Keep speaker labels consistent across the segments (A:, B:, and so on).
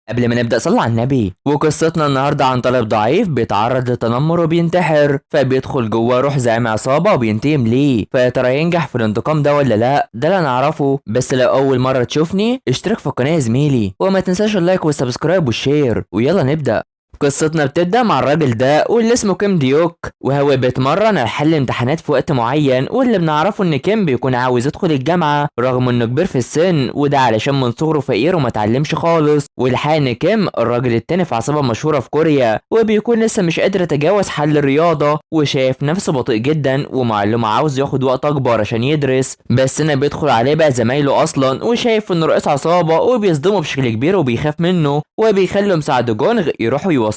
A: قبل ما نبدأ صلوا على النبي. وقصتنا النهارده عن طالب ضعيف بيتعرض لتنمر وبينتحر، فبيدخل جوه روح زعيم عصابة وبينتقم ليه. فيا ترى ينجح في الانتقام ده ولا لا؟ ده اللي نعرفه. بس لو أول مرة تشوفني اشترك في القناة يا زميلي، وما تنساش اللايك والسبسكرايب والشير، ويلا نبدأ. قصتنا بتبدأ مع الراجل ده واللي اسمه كيم ديوك، وهو بيتمرن على حل امتحانات في وقت معين. واللي بنعرفه ان كيم بيكون عاوز يدخل الجامعة رغم انه كبير في السن، وده علشان من صغره فقير وما اتعلمش خالص. والحقيقة ان كيم الراجل التاني في عصابة مشهورة في كوريا، وبيكون لسه مش قادر يتجاوز حل الرياضة، وشايف نفسه بطيء جدا ومعلومه عاوز ياخد وقت اكبر عشان يدرس. بس هنا بيدخل عليه بقى زمايله اصلا، وشايف انه رئيس عصابة وبيصدمه بشكل كبير وبيخاف منه، وبيخلوا مساعده جونغ يروحوا يوصله.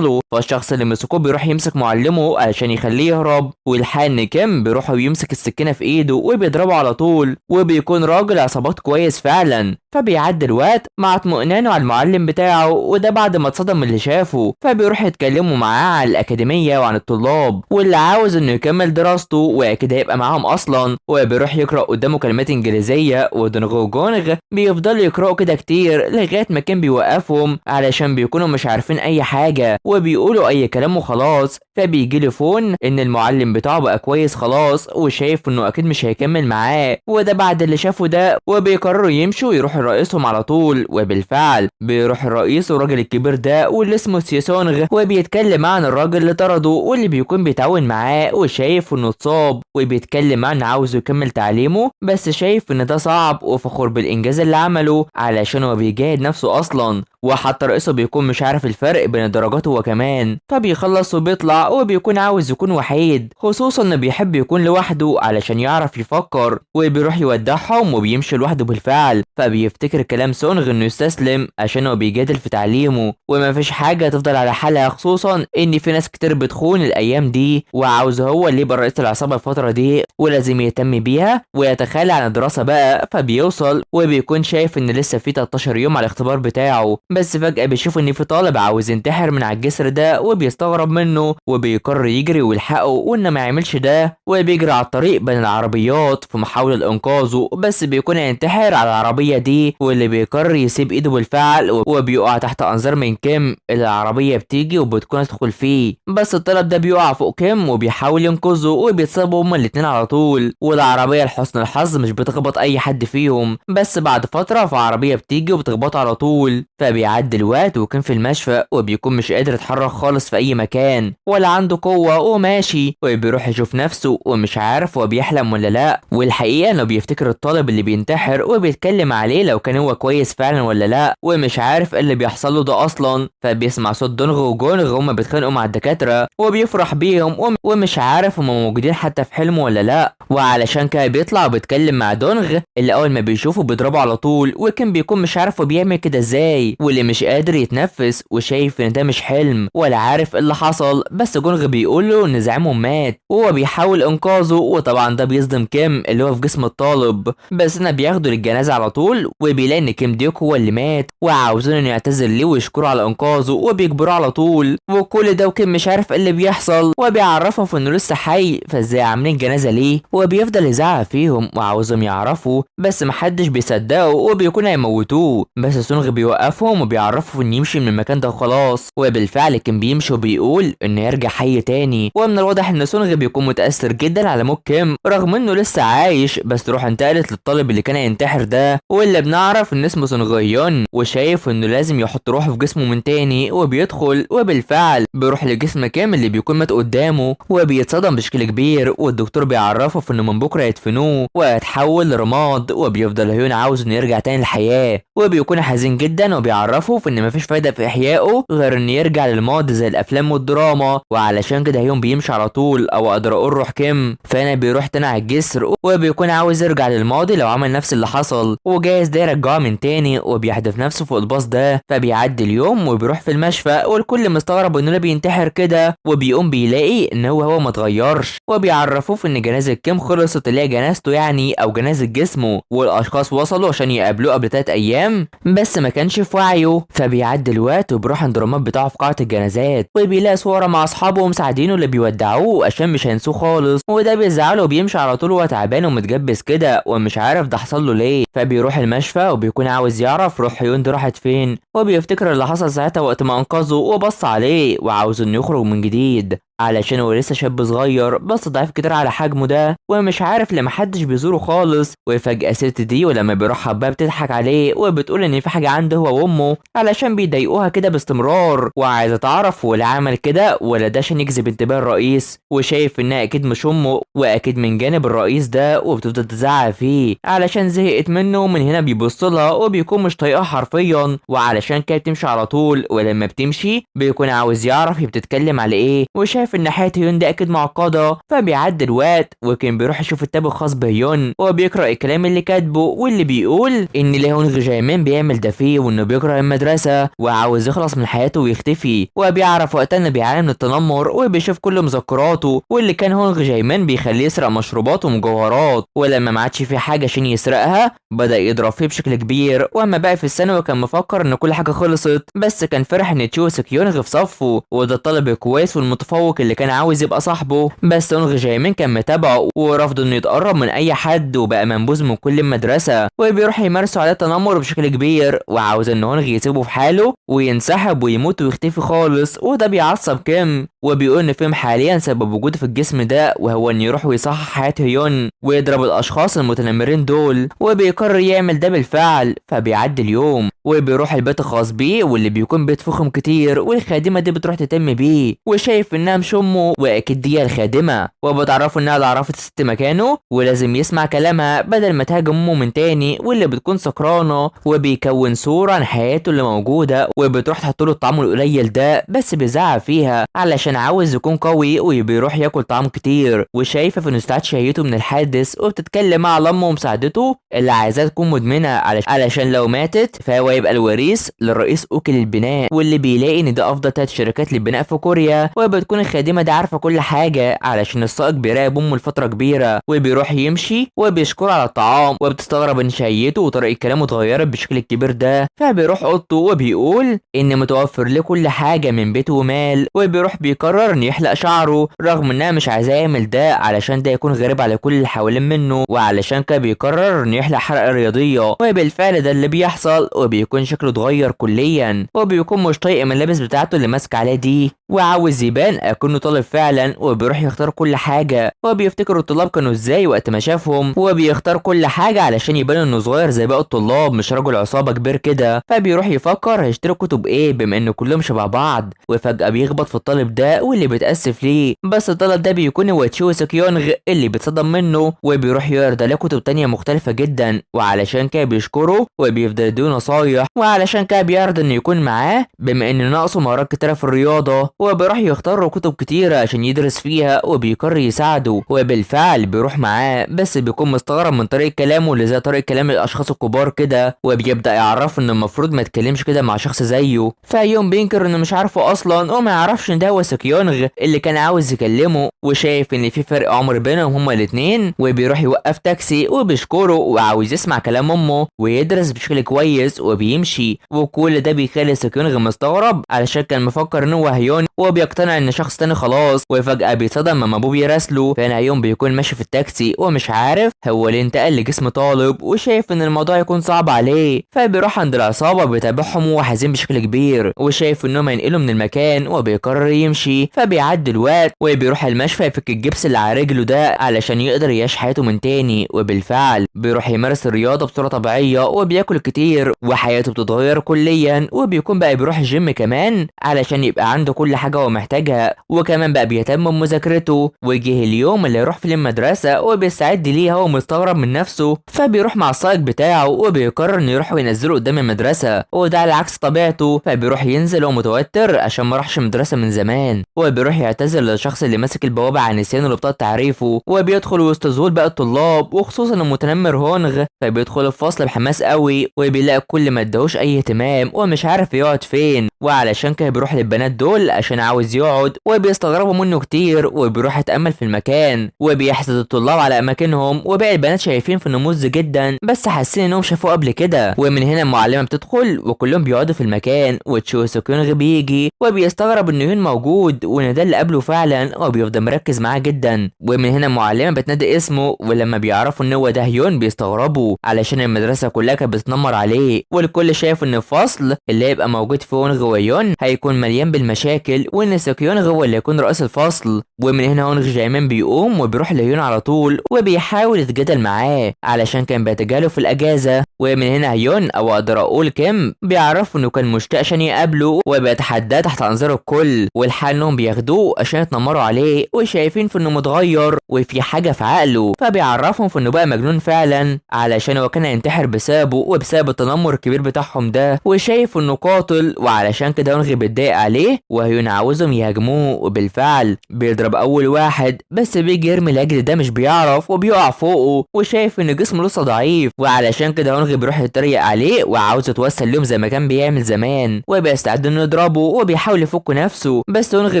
A: فالشخص اللي مسكوه بيروح يمسك معلمه علشان يخليه يهرب. والحقيقة ان كيم بيروح ويمسك السكينة في ايده وبيضربه على طول، وبيكون راجل عصابات كويس فعلا. فبيعدي الوقت مع اطمئنانه على المعلم بتاعه، وده بعد ما اتصدم من اللي شافه. فبيروح يتكلموا معاه عن الأكاديمية وعن الطلاب، واللي عاوز انه يكمل دراسته واكيد هيبقى معاهم اصلا. وبيروح يقرأ قدامه كلمات انجليزية، ودونغ وجونغ بيفضلوا يقرأوا كده كتير لغاية ما كان بيوقفهم علشان بيكونوا مش عارفين اي حاجة وبيقولوا اي كلام وخلاص. فبيجي له فون ان المعلم بتاعه بقى كويس خلاص، وشايف انه اكيد مش هيكمل معاه. وده بعد اللي شافه ده، وبيقرروا يمشوا يروحوا لرئيسهم على طول. وبالفعل بيروح الرئيس والراجل الكبير ده واللي اسمه سيسونغ، وبيتكلم عن الراجل اللي طرده واللي بيكون بيتعاون معاه، وشايف انه اتصاب. وبيتكلم عن عاوزه يكمل تعليمه بس شايف ان ده صعب، وفخور بالانجاز اللي عمله علشان هو بيجاهد نفسه اصلا. وحتى رئيسه بيكون مش عارف الفرق بين الدرجات هو كمان. فبيخلص وبيطلع، وبيكون عاوز يكون وحيد، خصوصا انه بيحب يكون لوحده علشان يعرف يفكر. وبيروح يودعهم وبيمشي لوحده بالفعل. فبيفتكر كلام سونغ انه يستسلم عشان هو بيجادل في تعليمه وما فيش حاجه تفضل على حالها، خصوصا ان في ناس كتير بتخون الايام دي، وعاوز هو اللي يبقى رئيس العصابه الفتره دي ولازم يهتم بيها ويتخلى عن الدراسه بقى. فبيوصل وبيكون شايف ان لسه في 13 يوم على الاختبار بتاعه. بس فجأة بيشوف ان في طالب عاوز ينتحر من على الجسر ده، وبيستغرب منه وبيقرر يجري ويلحقه، وانه ما يعملش ده. وبيجري على الطريق بين العربيات في محاولة لإنقاذه، بس بيكون هينتحر على العربية دي، واللي بيقرر يسيب ايده بالفعل. وبيقع تحت انظار من كيم. العربية بتيجي وبتكون تدخل فيه، بس الطالب ده بيقع فوق كيم وبيحاول ينقذه، وبيتصابوا هما الاتنين على طول. والعربية لحسن الحظ مش بتخبط اي حد فيهم، بس بعد فترة فعربية بتيجي وبتخبطه على طول. بيعدي الوقت وكان في المشفى، وبيكون مش قادر يتحرك خالص في اي مكان ولا عنده قوه وماشي. وبيروح يشوف نفسه ومش عارف هو بيحلم ولا لا. والحقيقه انه بيفتكر الطالب اللي بينتحر وبيتكلم عليه لو كان هو كويس فعلا ولا لا، ومش عارف ايه اللي بيحصل له ده اصلا. فبيسمع صوت دونغ وجونغ هما بيتخانقوا مع الدكاتره، وبيفرح بيهم ومش عارف هما موجودين حتى في حلمه ولا لا. وعلشان كده بيطلع وبيتكلم مع دونغ اللي اول ما بيشوفه بيضربه على طول، وكان بيكون مش عارف هو بيعمل كده ازاي، واللي مش قادر يتنفس وشايف ان ده مش حلم ولا عارف ايه اللي حصل. بس جونغ بيقول له ان زعيمهم مات وهو بيحاول انقاذه، وطبعا ده بيصدم كيم اللي هو في جسم الطالب. بس هنا بياخده للجنازه على طول، وبيلاقي ان كيم ديوك هو اللي مات، وعاوزين انه يعتذر ليه ويشكره على انقاذه، وبيجبروه على طول. وكل ده وكيم مش عارف ايه اللي بيحصل، وبيعرفهم في انه لسه حي، فازاي عاملين جنازه ليه. وبيفضل يزعق فيهم وعاوزهم يعرفوا، بس محدش بيصدقه وبيكون هيموتوه. بس سونغ بيوقفهم وبيعرفوا ان يمشي من المكان ده خلاص. وبالفعل كان بيمشي وبيقول انه يرجع حي تاني. ومن الواضح ان سونغ بيكون متاثر جدا على موت كيم رغم انه لسه عايش، بس روح انتقلت للطالب اللي كان هينتحر ده، واللي بنعرف ان اسمه سونغ يون، وشايف انه لازم يحط روحه في جسمه من تاني. وبيدخل وبالفعل بيروح لجسم كيم اللي بيكون مات قدامه، وبيتصدم بشكل كبير. والدكتور بيعرفه في انه من بكره يدفنوه وهيتحول لرماد. وبيفضل هيون عاوز انه يرجع تاني للحياه، وبيكون حزين جدا، وبيعرفه في ان مفيش فايده في احيائه غير انه يرجع للماضي زي الافلام والدراما. وعلشان كده هيون بيمشي على طول، او اقدر اقول روح كيم. فانا بيروح تاني على الجسر، وبيكون عاوز يرجع للماضي لو عمل نفس اللي حصل، وجايز ده يرجعه من تاني. وبيحدف نفسه فوق الباص ده. فبيعدي اليوم وبيروح في المشفى، والكل مستغرب انه بينتحر كده. وبيقوم بيلاقي ان هو ما اتغيرش، وبيعرفوه في ان جنازه كيم خلصت، اللي هي جنازته يعني او جنازه جسمه. والاشخاص وصلوا عشان يقابلوه قبل 3 ايام، بس ما كانش في وعي وعيه. فبيعدي الوقت وبيروح عند الرماد بتاعه في قاعة الجنازات، وبيلاقي صورة مع اصحابه ومساعدينه اللي بيودعوه عشان مش هينسوه خالص، وده بيزعله وبيمشي على طول وهو تعبان ومتجبس كده ومش عارف ده حصل له ليه. فبيروح المشفى وبيكون عاوز يعرف روح هيون دي راحت فين، وبيفتكر اللي حصل ساعتها وقت ما انقذه وبص عليه وعاوز انه يخرج من جديد، علشان هو لسه شاب صغير بس ضعيف كتير على حجمه ده ومش عارف ليه محدش بيزوره خالص. وفجأة الست دي ولما بيروح بقى بتضحك عليه وبتقول ان في حاجة عنده هو وامه علشان بيضايقوها كده باستمرار، وعايزة تعرف هو ليه عمل كده ولا ده عشان يجذب انتباه الرئيس، وشايف انها اكيد مش امه واكيد من جانب الرئيس ده، وبتفضل تزعق فيه علشان زهقت منه. من هنا بيبص لها وبيكون مش طايقها حرفيا، وعلشان كده بتمشي على طول، ولما بتمشي بيكون عاوز يعرف هي بتتكلم على ايه، وشايف ان حياة هيون دي اكيد معقده. فبيعدي الوقت وكان بيروح يشوف الكتاب الخاص بهيون وبيقرا الكلام اللي كاتبه، واللي بيقول ان ليهونغ جايمان بيعمل ده فيه وانه بيكره المدرسه وعاوز يخلص من حياته ويختفي. وبيعرف وقتها انه بيعاني من التنمر وبيشوف كل مذكراته واللي كان هونغ جايمان بيخليه يسرق مشروبات ومجوهرات، ولما ما عادش في حاجه عشان يسرقها بدا يضرب فيه بشكل كبير. واما بقى في الثانوي كان مفكر ان كل حاجه خلصت، بس كان فرح ان تشو سكيونغ في صفه وده الطالب الكويس والمتفوق اللي كان عاوز يبقى صاحبه، بس هونغ جايمين كان متابعه ورافض انه يتقرب من اي حد وبقى منبوذ من كل المدرسه، وبيروح يمارسوا عليه تنمر بشكل كبير وعاوز ان هونغ يسيبه في حاله وينسحب ويموت ويختفي خالص. وده بيعصب كيم وبيقول ان فيهم حاليا سبب وجوده في الجسم ده وهو ان يروح ويصحح حياة هيون ويضرب الاشخاص المتنمرين دول، وبيقرر يعمل ده بالفعل. فبيعدي اليوم وبيروح البيت الخاص بيه واللي بيكون بيت فخم كتير، والخادمه دي بتروح تهتم بيه وشايف انها مش امه واكيد دي الخادمه، وبتعرفه انها اللي عرفت الست مكانه ولازم يسمع كلامها بدل ما تهاجم امه من تاني واللي بتكون سكرانه. وبيكون صوره عن حياته اللي موجوده وبتروح تحط له الطعام القليل ده بس بيزعق فيها علشان عاوز يكون قوي وبيروح ياكل طعام كتير، وشايفه في نستعاد شهيته من الحادث وبتتكلم مع امه ومساعدته اللي عايزاه تكون مدمنه علشان لو ماتت فهو يبقى الوريث للرئيس اوكي للبناء، واللي بيلاقي ان ده افضل 3 شركات للبناء في كوريا. وبتكون الخادمه دي عارفه كل حاجه علشان السائق بيراقب امه لفتره كبيره، وبيروح يمشي وبيشكر على الطعام وبتستغرب ان شهيته وطريقه كلامه اتغيرت بالشكل الكبير ده. فبيروح اوضته وبيقول ان متوفر له كل حاجه من بيت ومال، وبيروح بيقرر ان يحلق شعره رغم انها مش عايزاه يعمل ده علشان ده يكون غريب على كل اللي حوالين منه، وعلشان كده بيقرر ان يحلق حلقه رياضيه. وبالفعل ده اللي بيحصل وبيكون شكله اتغير كليا وبيكون مش طايق الملابس بتاعته اللي ماسك عليها دي وعاوز يبان اكنه طالب فعلا، وبيروح يختار كل حاجه وبيفتكر الطلاب كانوا ازاي وقت ما شافهم، وبيختار كل حاجه علشان يبان انه صغير زي باقي الطلاب مش رجل عصابه كبير كده. فبيروح يفكر هيشتري كتب ايه بما ان كلهم شبه بعض، وفجاه بيخبط في الطالب ده واللي بيتاسف ليه، بس الطالب ده بيكون هو تشو سكيونغ اللي بيتصدم منه، وبيروح يعرض عليه كتب تانية مختلفه جدا وعلشان كده بيشكره وبيفضل يديه نصايح، وعلشان كده بيعرض انه يكون معاه بما ان ناقصه مهارات كتيره في الرياضه، وبيروح يختار له كتب كتيره عشان يدرس فيها وبيقرر يساعده. وبالفعل بيروح معاه بس بيكون مستغرب من طريقه كلامه اللي زي طريقه كلام الاشخاص الكبار كده، وبيبدا يعرف ان المفروض ما يتكلمش كده مع شخص زيه. فيوم بينكر انه مش عارفه اصلا وما يعرفش ان ده هو سكيونغ اللي كان عاوز يكلمه، وشايف ان في فرق عمر بينهم هما الاثنين، وبيروح يوقف تاكسي وبيشكره وعاوز يسمع كلام امه ويدرس بشكل كويس وبيمشي. وكل ده بيخلي سكيونغ مستغرب علشان كان مفكر ان هو هيون وبيقتنع ان شخص تاني خلاص، وفجاه بيتصدم لما ابوه بيراسله. فهنا هيون بيكون ماشي في التاكسي ومش عارف هو ليه انتقل لجسم طالب وشايف ان الموضوع يكون صعب عليه، فبيروح عند العصابه بيتابعهم وهو حزين بشكل كبير وشايف انهم هينقلوا من المكان وبيقرر يمشي. فبيعدي الوقت وبيروح المشفى يفك الجبس اللي على رجله ده علشان يقدر يعيش حياته من تاني، وبالفعل بيروح يمارس الرياضه بصوره طبيعيه وبياكل كتير وحياته بتتغير كليا، وبيكون بقى بيروح الجيم كمان علشان يبقى عنده كل حاجه هو محتاجها، وكمان بقى بيهتم بمذاكرته. وجه اليوم اللي يروح فيه المدرسه وبيستعد ليها ومستغرب من نفسه، فبيروح مع السائق بتاعه وبيقرر انه يروح وينزله قدام المدرسه، وده على عكس طبيعته. فبيروح ينزل وهو متوتر عشان ما راحش المدرسه من زمان. المكان، وبيروح يعتذر للشخص اللي ماسك البوابه عن نسيانه لبطاقه تعريفه، وبيدخل وسط ذهول باقي الطلاب وخصوصا المتنمر هونغ. فبيدخل الفصل بحماس قوي وبيلاقي كل ما اداهوش اي اهتمام ومش عارف يقعد فين، وعلشان كده بيروح للبنات دول عشان عاوز يقعد، وبيستغربوا منه كتير وبيروح يتامل في المكان وبيحسد الطلاب على اماكنهم، وباقي البنات شايفين في انه مز جدا بس حاسين انهم شافوه قبل كده. ومن هنا المعلمه بتدخل وكلهم بيقعدوا في المكان، وتشو سوكيونغ بيجي وبيستغرب ان يون موجود وان ده اللي قبله فعلا، وبيفضل مركز معاه جدا. ومن هنا المعلمه بتنادي اسمه، ولما بيعرفوا ان هو ده هيون بيستغربوا علشان المدرسه كلها كانت بتتنمر عليه، والكل شايف ان الفصل اللي هيبقى موجود فيه هونغ ويون هيكون مليان بالمشاكل، وان سوكيونغ هو اللي هيكون رئيس الفصل. ومن هنا هونغ جايمان بيقوم وبيروح لهيون على طول وبيحاول يتجادل معاه علشان كان بيتجاهله في الاجازه. ومن هنا هيون او اقدر اقول كيم بيعرفوا انه كان مشتاق عشان يقابله وبيتحداه تحت انظار الكل، والحال انهم بياخدوه عشان يتنمروا عليه وشايفين في انه متغير وفي حاجه في عقله، فبيعرفهم في انه بقى مجنون فعلا علشان هو كان هينتحر بسببه وبسبب التنمر الكبير بتاعهم ده، وشايف انه قاتل، وعلشان كده هونغ بيتضايق عليه وهيون عاوزهم يهاجموه، وبالفعل بيضرب اول واحد بس بيجي يرمي لاجل ده مش بيعرف وبيقع فوقه وشايف ان جسمه لسه ضعيف، وعلشان كده هونغ بيروح يتريق عليه وعاوز يتوسل لهم زي ما كان بيعمل زمان، وبيستعد انه يضربه وبيحاول يفك نفسه بس هونغ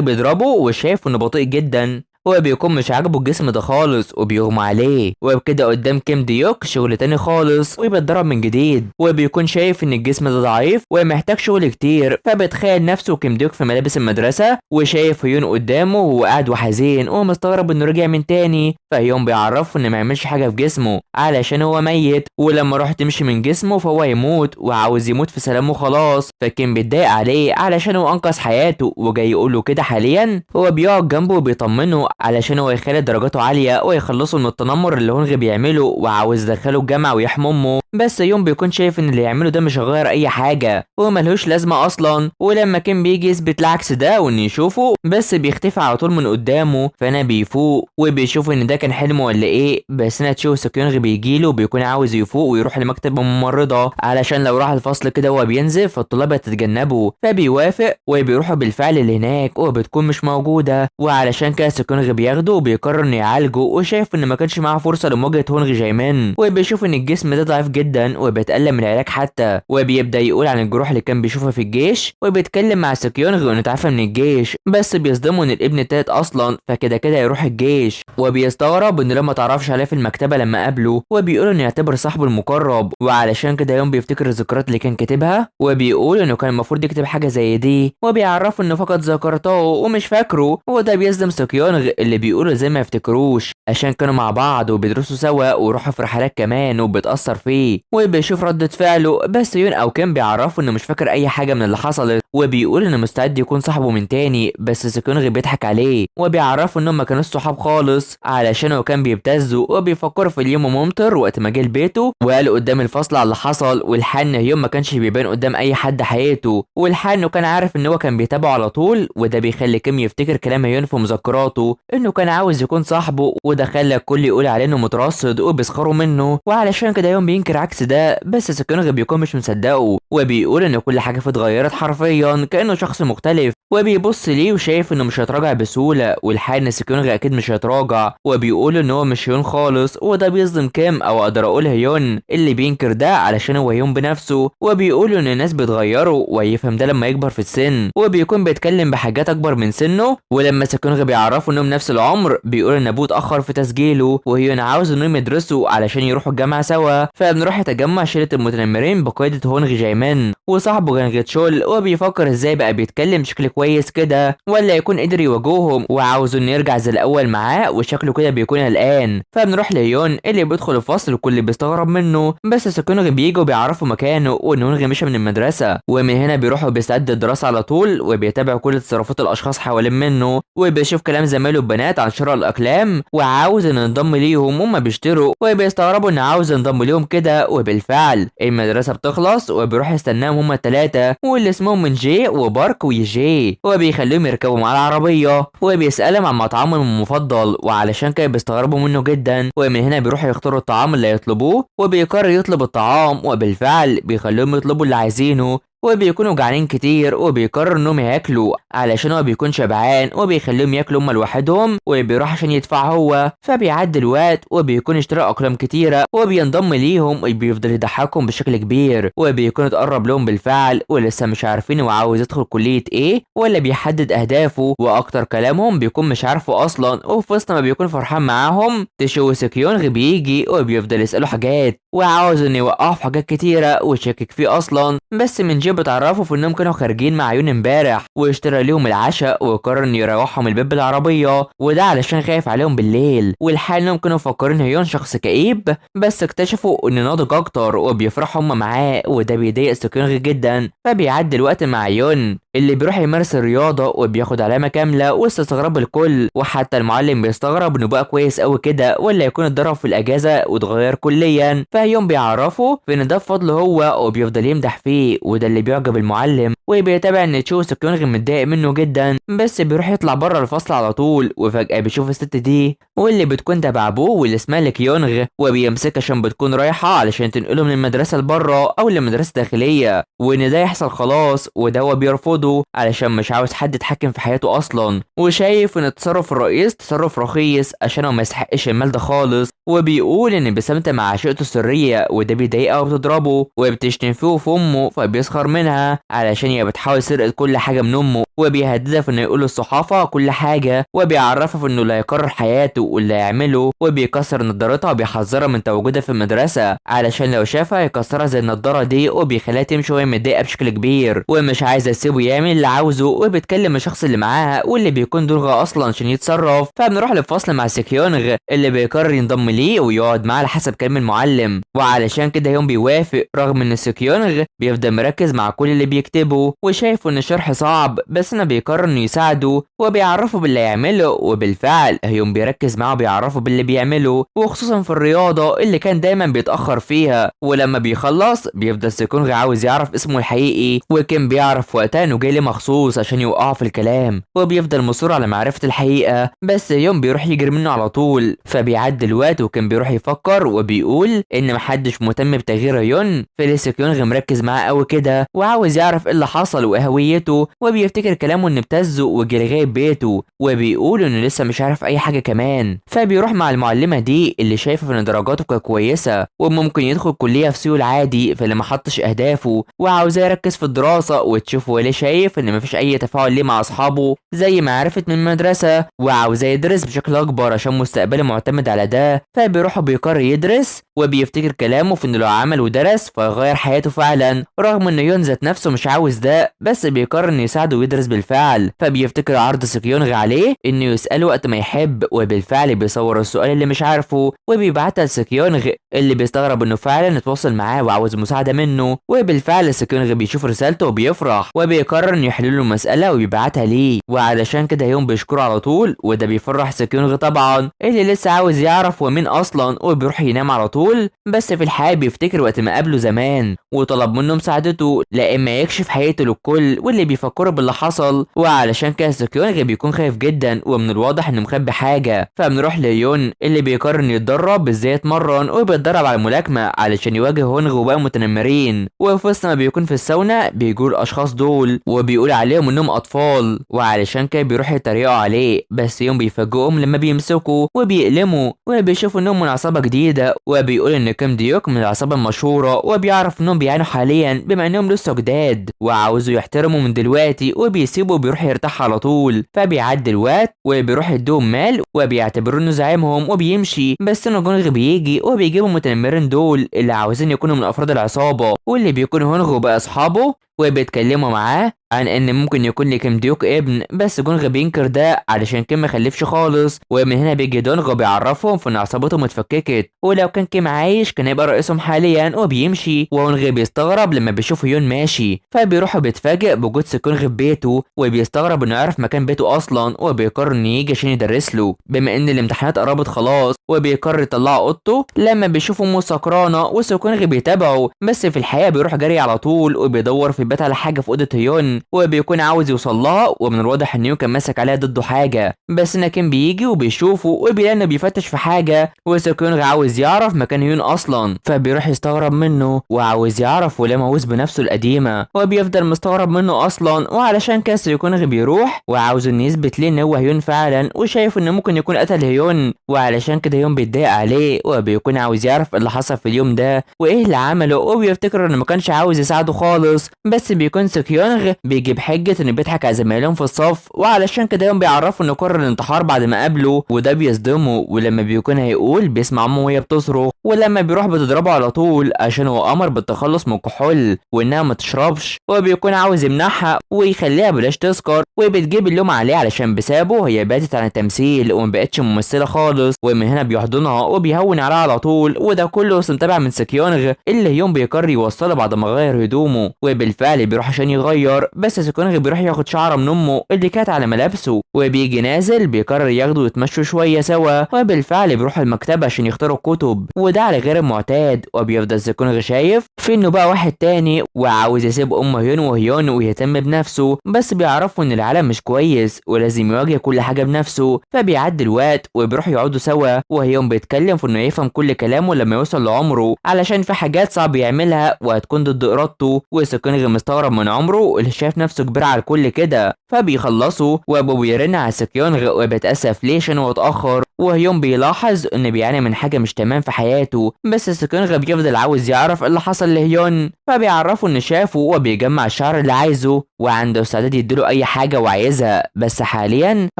A: بيضربه وشايف انه بطيء جدا، هو بيكون مش عاجبه الجسم ده خالص وبيغمى عليه، وبكده قدام كيم ديوك شغل تاني خالص وبيتدرب من جديد، وبيكون شايف ان الجسم ده ضعيف ومحتاج شغل كتير، فبيتخيل نفسه كيم ديوك في ملابس المدرسه وشايف هيون قدامه وهو قاعد وحزين ومستغرب انه رجع من تاني، فهيون بيعرفه ان ما يعملش حاجه في جسمه علشان هو ميت، ولما روح تمشي من جسمه فهو يموت وعاوز يموت في سلام وخلاص، فكيم بيتضايق عليه علشان هو انقذ حياته وجاي يقول له كده حاليا، هو بيقعد جنبه وبيطمنه علشان هو يخلي درجاته عاليه ويخلصوا من التنمر اللي هونغ بيعمله، وعاوز يدخله الجامعه ويحمي امه، بس يوم بيكون شايف ان اللي يعمله ده مش هيغير اي حاجه وملهوش لازمه اصلا، ولما كان بيجي يثبت العكس ده وان يشوفه بس بيختفي على طول من قدامه، فانا بيفوق وبيشوف ان ده كان حلم ولا ايه، بس هنا تشو سوكيونغ بيجيله وبيكون عاوز يفوق ويروح لمكتب الممرضه علشان لو راح الفصل كده وهو بينزف فالطلاب هتتجنبه، فبيوافق وبيروحوا بالفعل لهناك وبتكون مش موجوده، وعلشان كده سوكيونغ بياخده وبيقرر انه يعالجه، وشايف ان ما كانش معاه فرصه لمواجهه هونغ جايمان، وبيشوف ان الجسم ده ضعيف جدا وبيتألم من العلاج حتى، وبيبدا يقول عن الجروح اللي كان بيشوفها في الجيش، وبيتكلم مع سوكيونغ انه اتعافى من الجيش، بس بيصدمه ان الابن التالت اصلا فكده كده يروح الجيش، وبيستغرب انه لما تعرفش عليه في المكتبه لما قابله، وبيقول انه يعتبر صاحبه المقرب، وعلشان كده يوم بيفتكر الذكريات اللي كان كاتبها، وبيقول انه كان المفروض يكتب حاجه زي دي، وبيعرفه انه فقد ذاكرته ومش فاكره، وده بيصدم سوكيونغ اللي بيقولوا زي ما يفتكروش عشان كانوا مع بعض وبيدرسوا سوا وراحوا في رحلات كمان وبتأثر فيه، وبيشوف ردة فعله، بس يون او كيم بيعرفوا انه مش فاكر اي حاجه من اللي حصلت، وبيقول انه مستعد يكون صاحبه من تاني، بس سوكيونغ بيضحك عليه وبيعرفوا انهم ما كانوش صحاب خالص علشان هو كان بيبتزوا، وبيفكروا في اليوم ممطر وقت ما جه لبيته وقال قدام الفصل على اللي حصل، والحال ان يوم ما كانش بيبان قدام اي حد حياته، والحال انه كان عارف ان هو كان بيتابعه على طول، وده بيخلي كيم يفتكر كلام هيون في مذكراته انه كان عاوز يكون صاحبه، وده خلى الكل يقول عليه انه مترصد وبيسخروا منه، وعلشان كده يوم بينكر عكس ده، بس سوكيونغ بيكون مش مصدقه وبيقول ان كل حاجه فيه اتغيرت حرفيا كانه شخص مختلف، وبيبص ليه وشايف انه مش هيتراجع بسهوله، والحال ان سوكيونغ اكيد مش هيتراجع، وبيقول ان هو مش هيون خالص، وده بيصدم كيم او اقدر اقول هيون اللي بينكر ده علشان هو هيون بنفسه، وبيقول ان الناس بيتغيروا ويفهم ده لما يكبر في السن، وبيكون بيتكلم بحاجات اكبر من سنه، ولما سوكيونغ بيعرفوا انهم نفس العمر بيقول ان ابوه اتاخر في تسجيله وهيون عاوز انهم يدرسوا علشان يروحوا الجامعه سوا، فبنروح تجمع شله المتنمرين بقياده هونغ جايمان وصاحبه جانغيتشول، وبيفكر ازاي بقى بيتكلم بشكل كويس كده ولا يكون قدر يواجههم، وعاوز انه يرجع زي الاول معاه وشكله كده بيكون قلقان، فبنروح لهيون اللي بيدخل الفصل والكل بيستغرب منه، بس سوكيونغ بيجي وبيعرفوا مكانه وان هونغ مشى من المدرسه، ومن هنا بيروحوا بيستعد الدراسه على طول، وبيتابع كل تصرفات الاشخاص حوالين منه، وبيشوف كلام زمايله البنات عن شراء الاقلام وعاوز انه ينضم ليهم، هما بيشتروا وبيستغربوا انه عاوز ينضم ليهم كده، وبالفعل المدرسه بتخلص وبيروح يستناهم هما الثلاثه واللي اسمهم من جي وبارك ويجي، وبيخليهم يركبوا مع العربيه، وبيسالهم عن مطعمهم المفضل، وعلشان كده بيستغربوا منه جدا، ومن هنا بيروحوا يختاروا الطعام اللي يطلبوه، وبيقرر يطلب الطعام، وبالفعل بيخليهم يطلبوا اللي عايزينه، وبيكونوا جعانين كتير وبيقرروا انهم ياكلوا علشان هو بيكون شبعان وبيخليهم ياكلوا هما لوحدهم وبيروح عشان يدفع هو. فبيعدي الوقت وبيكون اشترى اقلام كتيره وبينضم ليهم وبيفضل يضحكهم بشكل كبير وبيكون اتقرب لهم بالفعل ولسه مش عارفين هو عاوز يدخل كليه ايه ولا بيحدد اهدافه واكتر كلامهم بيكون مش عارفه اصلا. وفي وسط ما بيكون فرحان معاهم تشو سكيونغ بيجي وبيفضل يساله حاجات وعاوز انه يوقعه في حاجات كتيره ويشكك فيه اصلا. بس من جيب بتعرفوا في انهم كانوا خارجين مع عيون امبارح واشترى ليهم العشاء وقرر انه يروحهم البيت بالعربيه وده علشان خايف عليهم بالليل. والحال انهم كانوا مفكرين هيون شخص كئيب بس اكتشفوا انه ناضج اكتر وبيفرحوا هم معاه وده بيضايق سكيونغ جدا. فبيعدي الوقت مع يون اللي بيروح يمارس الرياضه وبياخد علامه كامله وسط استغراب الكل وحتى المعلم بيستغرب انه بقى كويس قوي كده ولا يكون اتدرب في الاجازه واتغير كليا. فيوم بيعرفه ان ده بفضله هو وبيفضل يمدح فيه وده اللي بيعجب المعلم وبيتابع ان تشو سكيونغ متضايق منه جدا بس بيروح يطلع بره الفصل على طول وفجاه بيشوف الست دي واللي بتكون تبع ابوه واللي اسمها لكيونغ وبيمسكها عشان بتكون رايحه علشان تنقله من المدرسه لبره او لمدرسه داخليه وان ده يحصل خلاص وده هو بيرفضه علشان مش عاوز حد يتحكم في حياته اصلا وشايف ان تصرف الرئيس تصرف رخيص عشان هو ما يستحقش المال ده خالص. وبيقول ان بسمته مع عشيقته السريه وده بيضايقها وبتضربه وبتشتم فيه وفي امه فبيسخر منها علشان هي بتحاول سرقه كل حاجه من امه وبيهددها في انه يقول للصحافه كل حاجه وبيعرفها في انه لا يكرر حياته واللي يعمله وبيكسر نظارتها وبيحذرها من تواجدها في المدرسه علشان لو شافها يكسرها زي النضاره دي وبيخليها تمشي وهي متضايقه بشكل كبير ومش عايزه تسيبه يعمل اللي عاوزه وبتكلم الشخص اللي معاها واللي بيكون دورها اصلا عشان يتصرف. فبنروح للفصل مع سكيونغ اللي بيقرر ينضم ليه ويقعد معاه على حسب كلام المعلم وعلشان كده يوم بيوافق رغم ان سكيونغ بيفضل مركز مع كل اللي بيكتبه وشايف ان الشرح صعب بس انا بيقرر انه يساعده وبيعرفه باللي يعمله وبالفعل هيوم بيركز معاه وبيعرفه باللي بيعمله وخصوصا في الرياضه اللي كان دايما بيتاخر فيها. ولما بيخلص بيفضل سكيونغ عاوز يعرف اسمه الحقيقي وكان بيعرف وقتها انه جاي ليه مخصوص عشان يوقعه في الكلام وبيفضل مصر على معرفه الحقيقه بس يوم بيروح يجري منه على طول. فبيعدي الوقت وكان بيروح يفكر وبيقول ان محدش مهتم بتغيير يون فلسه كيونغ مركز معاه قوي كده وعاوز يعرف ايه اللي حصل وايه هويته وبيفتكر كلامه ان ابتزه وجري غايب بيته وبيقول انه لسه مش عارف اي حاجه كمان. فبيروح مع المعلمه دي اللي شايفه ان درجاته كانت كويسه وممكن يدخل كليه في سيول عادي فاللي ما حطش اهدافه وعاوزاه يركز في الدراسه وتشوفه هو ليه شايف ان مفيش اي تفاعل ليه مع اصحابه زي ما عرفت من المدرسه وعاوزاه يدرس بشكل اكبر عشان مستقبله معتمد على ده. فبيروح وبيقرر يدرس وبيفتكر كلامه في انه لو عمل ودرس فيغير حياته فعلا رغم ان يون ذات نفسه مش عاوز ده بس بيقرر انه يساعده ويدرس بالفعل. فبيفتكر عرض سكيونغ عليه انه يساله وقت ما يحب وبالفعل بيصور السؤال اللي مش عارفه وبيبعتها لسكيونغ اللي بيستغرب انه فعلا اتواصل معاه وعاوز مساعده منه وبالفعل سكيونغ بيشوف رسالته وبيفرح وبيقرر انه يحل له المساله ويبعتها ليه وعلشان كده يوم بيشكره على طول وده بيفرح سكيونغ طبعا اللي لسه عاوز يعرف هو مين اصلا وبيروح ينام على طول. بس في الحقيقه بيفتكر وقت ما قابله زمان وطلب منه مساعدته لا اما يكشف حقيقته للكل واللي بيفكروا باللي حصل وعلشان كده سكيونغ بيكون خايف جدا ومن الواضح انه مخبي حاجه. فبنروح ليون اللي بيقرر انه يتدرب ازاي يتمرن وبيتدرب على الملاكمه علشان يواجه هونغ وباقي المتنمرين وفي وسط ما بيكون في الساونا بيجوا الاشخاص دول وبيقول عليهم انهم اطفال وعلشان كده بيروح يتريقوا عليه بس يوم بيفاجئهم لما بيمسكوا وبيألموا وبيشوفوا انهم من عصابه جديده وبيقول ان كيم ديوك من العصابه المشهوره وبيعرف انهم بيعانوا حاليا بما انهم لسه جداد وعاوزوا يحترموا من دلوقتي وبيسيبوا وبيروح يرتاح على طول. فبيعدي الوقت وبيروح يديهم مال وبيعتبروا انه زعيمهم وبيمشي بس انه جونغ بيجي وبيجيبوا المتنمرين دول اللي عاوزين يكونوا من افراد العصابه واللي بيكونوا هونغ وبقى اصحابه وبيتكلموا معاه عن ان ممكن يكون لكيم ديوك ابن بس جونغ بينكر ده علشان كيم ما خلفش خالص ومن هنا بيجي دونغ بيعرفهم في ان عصابتهم اتفككت ولو كان كيم عايش كان يبقى رئيسهم حاليا وبيمشي وهونغ بيستغرب لما بيشوف يون ماشي فبيروح وبيتفاجئ بوجود سكونغ في بيته وبيستغرب انه يعرف مكان بيته اصلا وبيقرر انه يجي عشان يدرس له بما ان الامتحانات قربت خلاص وبيقرر يطلع اوضته لما بيشوف امه سكرانه وسكونغ بيتابعه بس في الحقيقه بيروح جري على طول وبيدور في البيت على حاجه في اوضه هيون وبيكون عاوز يوصل لها، ومن الواضح ان هيون كان ماسك عليها ضده حاجه، بس ناكين بيجي وبيشوفه وبيلاقي انه بيفتش في حاجه، وسكيونغ عاوز يعرف مكان هيون اصلا، فبيروح يستغرب منه وعاوز يعرف وليه مهووس بنفسه القديمه، وبيفضل مستغرب منه اصلا، وعلشان كان سكيونغ بيروح وعاوز انه يثبت ليه ان هو هيون فعلا، وشايف انه ممكن يكون قتل هيون، وعلشان كده هيون بيتضايق عليه وبيكون عاوز يعرف اللي حصل في اليوم ده وايه اللي عمله، وبيفتكر انه ما كانش عاوز يساعده خالص، بس بيكون سكيونغ بيجيب حجه انه بيضحك على زمايلهم في الصف، وعلشان كده هيون بيعرفه انه قرر الانتحار بعد ما قابله، وده بيصدمه، ولما بيكون هيقول بيسمع امه وهي بتصرخ، ولما بيروح بتضربه على طول عشان هو امر بالتخلص من الكحول وانها ما تشربش، وبيكون عاوز يمنعها ويخليها بلاش تسكر، وبتجيب اللوم عليه علشان بسابه هي باتت عن التمثيل وما بقتش ممثله خالص، ومن هنا بيحضنها وبيهون عليها على طول، وده كله متابع من سكيونغ اللي هيون بيقرر يوصله بعد ما غير هدومه، وبالفعل بيروح عشان يغير، بس سكيونغ بيروح ياخد شعره من امه اللي كانت على ملابسه، وبيجي نازل بيقرر ياخده ويتمشوا شويه سوا، وبالفعل بيروح المكتبه عشان يختاروا كتب، وده على غير المعتاد، وبيفضل سكيونغ شايف في انه بقى واحد تاني وعاوز يسيب ام هيون ويهتم بنفسه، بس بيعرفوا ان العالم مش كويس ولازم يواجه كل حاجه بنفسه، فبيعدي الوقت وبيروحوا يقعدوا سوا، وهيون بيتكلم في انه يفهم كل كلامه لما يوصل لعمره علشان في حاجات صعب يعملها وهتكون ضد ارادته، وسكيونغ مستغرب من عمره اللي شايف نفسه كبير على الكل كده، فبيخلصوا وابو بيرن على سكيونغ وبيتاسف ليه عشان هو اتاخر، وهيون بيلاحظ انه بيعاني من حاجه مش تمام في حياته، بس سكيونغ بيفضل عاوز يعرف اللي حصل لهيون، فبيعرفه انه شافه وبيجمع الشعر اللي عايزه وعنده استعداد يديله اي حاجه وعايزها، بس حاليا